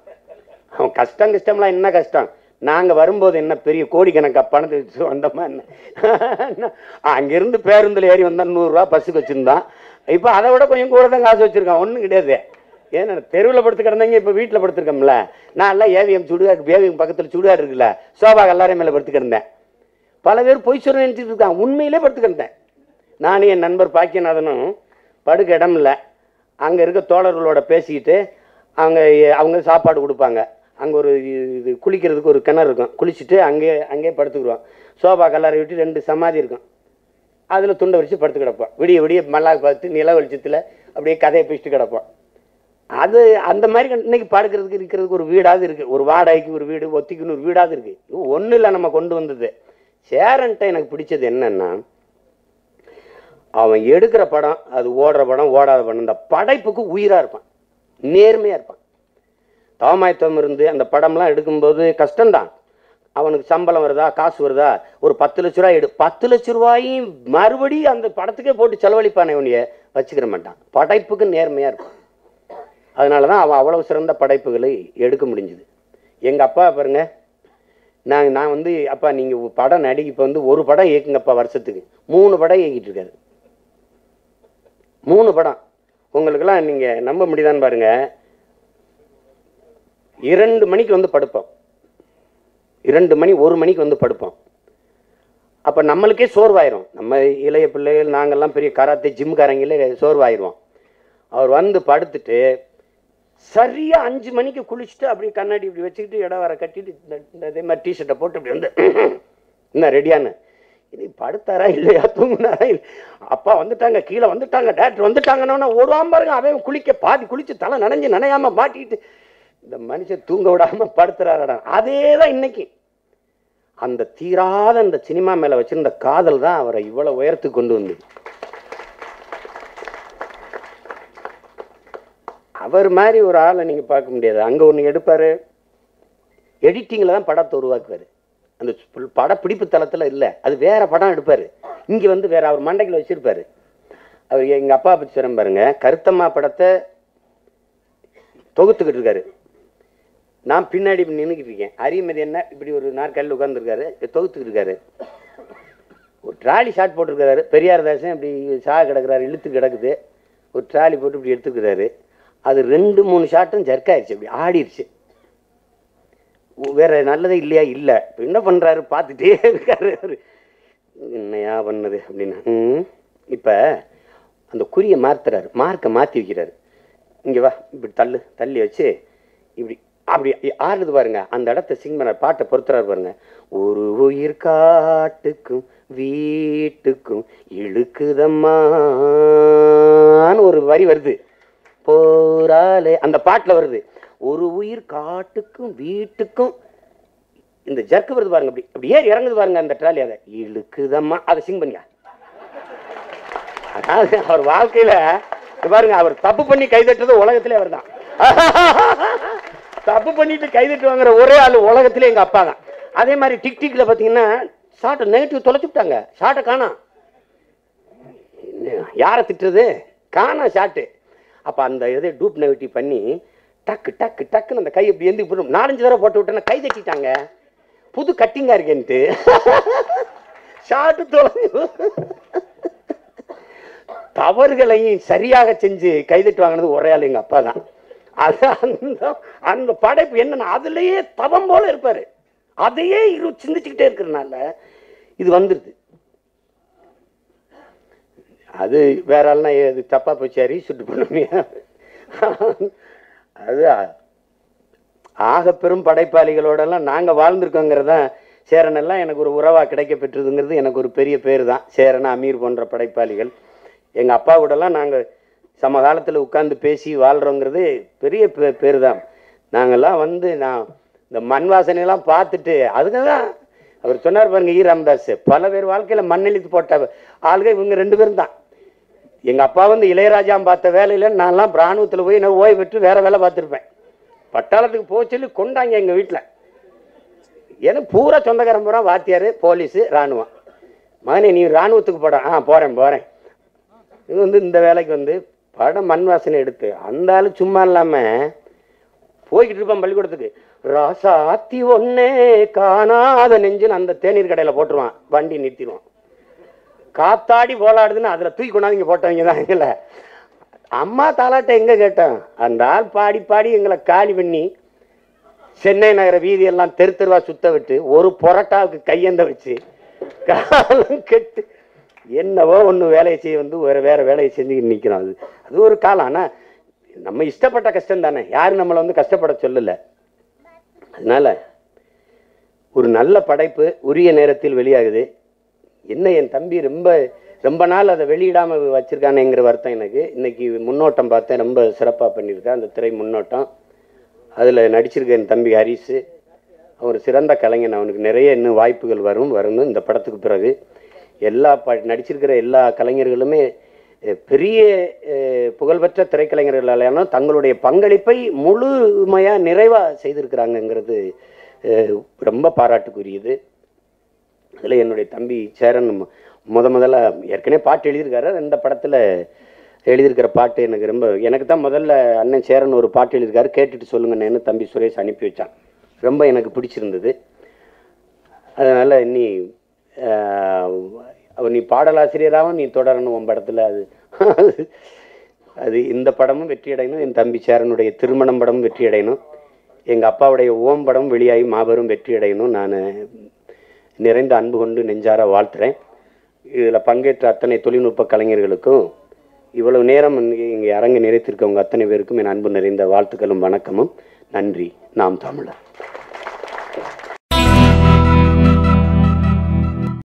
S1: அவன் கஷ்டம்லாம் என்ன கஷ்டம், நாங்கள் வரும்போது என்ன பெரிய கோடிக்கணக்கா பணத்தை வந்தோமா என்ன. அங்கேருந்து பேருந்தில் ஏறி வந்தான் 100 ரூபா பஸ்ஸுக்கு வச்சுருந்தான். இப்போ அதை விட கொஞ்சம் கூட தான் காசு வச்சுருக்கான். ஒன்றும் கிடையாது. ஏன்னா தெருவில் படுத்து கிடந்தாங்க, இப்போ வீட்டில் படுத்துருக்கோம்ல. நான் எல்லாம் ஏவிஎம் சுடுகாடு, ஏவிஎம் பக்கத்தில் சுடுகாடு இருக்குல்ல, சோபாக்கு எல்லாரும் மேலே படுத்து கிடந்தேன். பல பேர் பொய் சொல்ல நினச்சிட்டு இருக்கான். உண்மையிலே படுத்து கிடந்தேன். நானும் என் நண்பர் பாக்கியநாதனும் படுக்க இடம் இல்லை. அங்கே இருக்க தோழர்களோட பேசிக்கிட்டு அவங்க சாப்பாடு கொடுப்பாங்க. அங்கே ஒரு இது குளிக்கிறதுக்கு ஒரு கிணறு இருக்கும். குளிச்சுட்டு அங்கேயே படுத்துக்குருவோம். சோபா கல்லாரை விட்டு 2 சமாதி இருக்கும். அதில் துண்டை வச்சு படுத்து கிடப்போம். விடிய மல்லாக பார்த்து நில வெளிச்சத்தில் அப்படியே கதையை பேசிட்டு கிடப்போம். அது அந்த மாதிரி இன்னைக்கு படுக்கிறதுக்கு இருக்கிறதுக்கு ஒரு வீடாவது இருக்குது. ஒரு வாடகைக்கு ஒரு வீடு, ஒத்திக்குன்னு ஒரு வீடாவது இருக்குது. ஒன்றும் இல்லை நம்ம கொண்டு வந்தது. சேரன்ட்ட எனக்கு பிடிச்சது என்னன்னா, அவன் எடுக்கிற படம், அது ஓடுற படம் ஓடாத படம், இந்த படைப்புக்கு உயிராக இருப்பான், நேர்மையாக இருப்பான். தவமாயத்தம் இருந்து அந்த படம்லாம் எடுக்கும்போது கஷ்டம்தான். அவனுக்கு சம்பளம் வருதா, காசு வருதா, ஒரு 10 லட்ச ரூபாய் 10 லட்ச ரூபாயும் மறுபடியும் அந்த படத்துக்கே போட்டு செலவழிப்பானே, உன்னைய வச்சுக்கிற மாட்டான். படைப்புக்கு நேர்மையாக இருக்கும். அதனால தான் அவன் அவ்வளவு சிறந்த படைப்புகளை எடுக்க முடிஞ்சுது. எங்கள் அப்பா பாருங்க, நான் வந்து அப்பா நீங்கள் படம் நடிக்க இப்போ வந்து ஒரு படம் இயக்குங்கப்பா வருஷத்துக்கு, 3 படம் இயக்கிட்டு இருக்காரு. 3 படம். உங்களுக்கெல்லாம் நீங்கள் நம்ப முடியுதான்னு பாருங்க. 2 மணிக்கு வந்து படுப்போம். 2 மணி 1 மணிக்கு வந்து படுப்போம். அப்போ நம்மளுக்கே சோர்வாயிரும். நம்ம இளைய பிள்ளைகள் நாங்கள்லாம் பெரிய கராத்தே ஜிம்காரங்களே சோர்வாயிடுவோம். அவர் வந்து படுத்துட்டு சரியாக 5 மணிக்கு குளிச்சுட்டு அப்படியே கண்ணாடி இப்படி வச்சுக்கிட்டு இடம் வர கட்டிட்டு இதே மாதிரி டிஷர்ட்டை போட்டு இப்படி வந்து என்ன ரெடியானு இது படுத்தாரா இல்லையா, தூங்குனாரா இல்லை, அப்பா வந்துட்டாங்க, கீழே வந்துட்டாங்க, டேரக்டர் வந்துட்டாங்கன்னா ஓடுவாம பாருங்க. அவன் குளிக்க பாதி குளிச்சு தலை நனையாம மாட்டிக்கிட்டு இந்த மனுஷன் தூங்க விடாம படுத்துறாரடா. அதே தான் இன்னைக்கு. அந்த தீராத அந்த சினிமா மேல வச்சிருந்த காதல் தான் அவரை இவ்வளவு உயரத்துக்கு கொண்டு வந்தது. அவர் மாதிரி ஒரு ஆளை நீங்க பார்க்க முடியாது. அங்க ஒண்ணு எடுப்பாரு, எடிட்டிங்ல தான் படத்தை உருவாக்குவாரு. அந்த படப்பிடிப்பு தளத்துல இல்ல, அது வேற படம் எடுப்பாரு. இங்க வந்து வேற அவர் மண்டைக்குள்ள வச்சிருப்பாரு. அவர் எங்க அப்பா பத்தி சொல்ல பாருங்க. கருத்தம்மா படத்தை தொகுத்துக்கிட்டு இருக்காரு. நான் பின்னாடி நின்றுக்கிட்டு இருக்கேன். அரியமதி என்ன இப்படி ஒரு நாற்காலில் உட்கார்ந்துருக்காரு, தொகுத்துக்கிட்டு இருக்காரு. ஒரு ட்ராலி ஷாட் போட்டிருக்காரு. பெரியார் தாசன் இப்படி சாக கிடக்குறாரு, இழுத்து கிடக்குது. ஒரு ட்ராலி போட்டு இப்படி எடுத்துக்கிறாரு. அது 2-3 ஷாட்டும் ஜர்க்காயிருச்சு, அப்படி ஆடிருச்சு. வேற நல்லதே இல்லையா? இல்லை. இப்போ என்ன பண்ணுறாரு, பார்த்துட்டே இருக்காரு. என்னையா பண்ணது அப்படின்னா, இப்போ அந்த குறியை மாற்றுறாரு, மார்க்கை மாற்றி வைக்கிறாரு. இங்கே வா, இப்படி தள்ளி வச்சு இப்படி அப்படி ஆடுது பாருங்க. அந்த இடத்த சிங் பண்ண பாட்டை பொறுத்துறாரு பாருங்க. ஒரு உயிர் காட்டுக்கும் வீட்டுக்கும் இழுக்குதம்மான்னு ஒரு வரி வருது. போராலே அந்த பாட்டில் வருது. ஒரு உயிர் காட்டுக்கும் வீட்டுக்கும் இந்த ஜர்க்கு வருது பாருங்க. அப்படி அப்படி ஏறி இறங்குது பாருங்க அந்த ட்ராலி. அதை இழுக்குதம்மா, அதை சிங் பண்ணியா. அதாவது அவர் வாழ்க்கையில பாருங்க, அவர் தப்பு பண்ணி கைதட்டுறது உலகத்திலே அவர் தான். தப்பு பண்ணிட்டு கைதட்டு வாங்குற ஒரே ஆள் உலகத்திலே எங்க அப்பா தான். அதே மாதிரி டிக்டிக்ல பாத்தீங்கன்னா ஷார்ட் நெகட்டிவ் தொலைச்சுட்டாங்க, ஷார்ட்டை காணா. யாரை திட்டுறது, காணா ஷார்ட்டு. அப்ப அந்த இதை டூப் நெகட்டிவ் பண்ணி டக்கு டக்கு டக்குன்னு அந்த கை எப்படி எந்த 4-5 தடவை போட்டு விட்டேன்னா கை தட்டிட்டாங்க. புது கட்டிங்கா இருக்கேன்ட்டு ஷார்ட்டு தொலைஞ்சு. தவறுகளையும் சரியாக செஞ்சு கைதட்டு வாங்கினது ஒரே ஆள் எங்க அப்பா தான். அது அந்த அந்த படைப்பு என்னன்னா அதுலயே தவம் போல இருப்பாரு. அதையே சிந்திச்சுக்கிட்டே இருக்கிறதுனால இது வந்துருது. அது வேற ஆள்னா இது தப்பா போச்சு ரீசூட் பண்ணுவியா? அது ஆக பெரும் படைப்பாளிகளோடலாம் நாங்கள் வாழ்ந்திருக்கோங்கிறதான். சேரன் எல்லாம் எனக்கு ஒரு உறவாக கிடைக்க பெற்றதுங்கிறது எனக்கு ஒரு பெரிய பேர் தான். சேரன், அமீர் போன்ற படைப்பாளிகள் எங்கள் அப்பா கூடலாம் நாங்கள் சமகாலத்தில் உட்கார்ந்து பேசி வாழ்கிறோங்கிறது பெரிய பேர் தான். நாங்கள்லாம் நான் இந்த மண் வாசனையெல்லாம் பார்த்துட்டு அதுக்கு தான் அவர் சொன்னார் பாருங்க, ஈ ராமதாஸ், பல பேர் வாழ்க்கையில் மண்ணெழுத்து போட்ட ஆளுக இவங்க 2 பேரும் தான். எங்கள் அப்பா இளையராஜா பார்த்த வேலையில் நான்லாம் பிராணுவத்தில் போய் நான் ஓய்வு பெற்று வேற வேலை பார்த்துருப்பேன். பட்டாளத்துக்கு போக சொல்லி கொண்டாங்க எங்கள் வீட்டில். ஏன்னா பூரா சொந்தக்காரன் பூரா வாத்தியார், போலீஸு, இராணுவம். மகனே நீ இராணுவத்துக்கு போட. போகிறேன். இது இந்த வேலைக்கு படம் மண் வாசனை எடுத்து அந்த ஆள் சும்மா இல்லாமல் போய்கிட்டு இருப்பான் பள்ளிக்கூடத்துக்கு. ராசாத்தி ஒன்னே காணாத நெஞ்சுன்னு அந்த தேநீர் கடையில் போட்டுருவான், வண்டி நிறுத்திடுவான். காத்தாடி போலாடுதுன்னு அதில் தூக்கி கொண்டாந்து இங்கே போட்டவங்க தான் எங்களை. அம்மா தாலாட்டை எங்கே கேட்டோம்? அந்த ஆள் பாடி பாடி எங்களை காலி பண்ணி சென்னை நகர வீதியெல்லாம் தெரு தெருவா சுத்த விட்டு ஒரு பொரோட்டாவுக்கு கையெந்த வச்சு காலம் கெட்டு என்னவோ ஒன்று வேலையை செய்ய வேற வேலையை செஞ்சுக்கிட்டு நிற்கிறோம். அது ஒரு காலம். ஆனால் நம்ம இஷ்டப்பட்ட கஷ்டம் தானே, யாரும் நம்மளை கஷ்டப்பட சொல்லலை. அதனால ஒரு நல்ல படைப்பு உரிய நேரத்தில் வெளியாகுது. என்ன என் தம்பி ரொம்ப நாள் அதை வெளியிடாமல் வச்சிருக்கானேங்கிற வருத்தம் எனக்கு. இன்னைக்கு முன்னோட்டம் பார்த்தேன், ரொம்ப சிறப்பாக பண்ணியிருக்கேன் அந்த திரை முன்னோட்டம். அதில் நடிச்சிருக்க என் தம்பி ஹரிசு, அவர் சிறந்த கலைஞன். அவனுக்கு நிறைய இன்னும் வாய்ப்புகள் வரணும் இந்த படத்துக்கு பிறகு. நடிச்சிருக்கிற எல்லா கலைஞர்களுமே பெரிய புகழ்பெற்ற திரைக்கலைஞர்களாலும் தங்களுடைய பங்களிப்பை முழுமையாக நிறைவாக செய்திருக்கிறாங்கங்கிறது ரொம்ப பாராட்டுக்குரியது. அதில் என்னுடைய தம்பி சேரன் முதல்ல ஏற்கனவே பாட்டு எழுதியிருக்காரு. இந்த படத்தில் எழுதியிருக்கிற பாட்டு எனக்கு தான் முதல்ல அண்ணன் சேரன் ஒரு பாட்டு எழுதியிருக்காரு, கேட்டுட்டு சொல்லுங்கன்னு தம்பி சுரேஷ் அனுப்பி வச்சான். ரொம்ப எனக்கு பிடிச்சிருந்தது. அதனால் நீ பாடலாசிரியராகவும் நீ தொடரணும் உன் படத்தில். அது இந்த படமும் வெற்றி அடையணும், என் தம்பி சேரனுடைய திருமணம் படமும் வெற்றி அடையணும், எங்கள் அப்பாவுடைய ஓம் படம் வெளியாகி மாபெரும் வெற்றி அடையணும். நான் நிறைந்த அன்பு கொண்டு நெஞ்சார வாழ்த்துறேன். இதில் பங்கேற்ற அத்தனை தொழில்நுட்ப கலைஞர்களுக்கும் இவ்வளவு நேரம் இங்கே அரங்கு நிறைத்திருக்கவங்க அத்தனை பேருக்கும் என் அன்பு நிறைந்த வாழ்த்துக்களும் வணக்கமும். நன்றி. நாம் தமிழர்.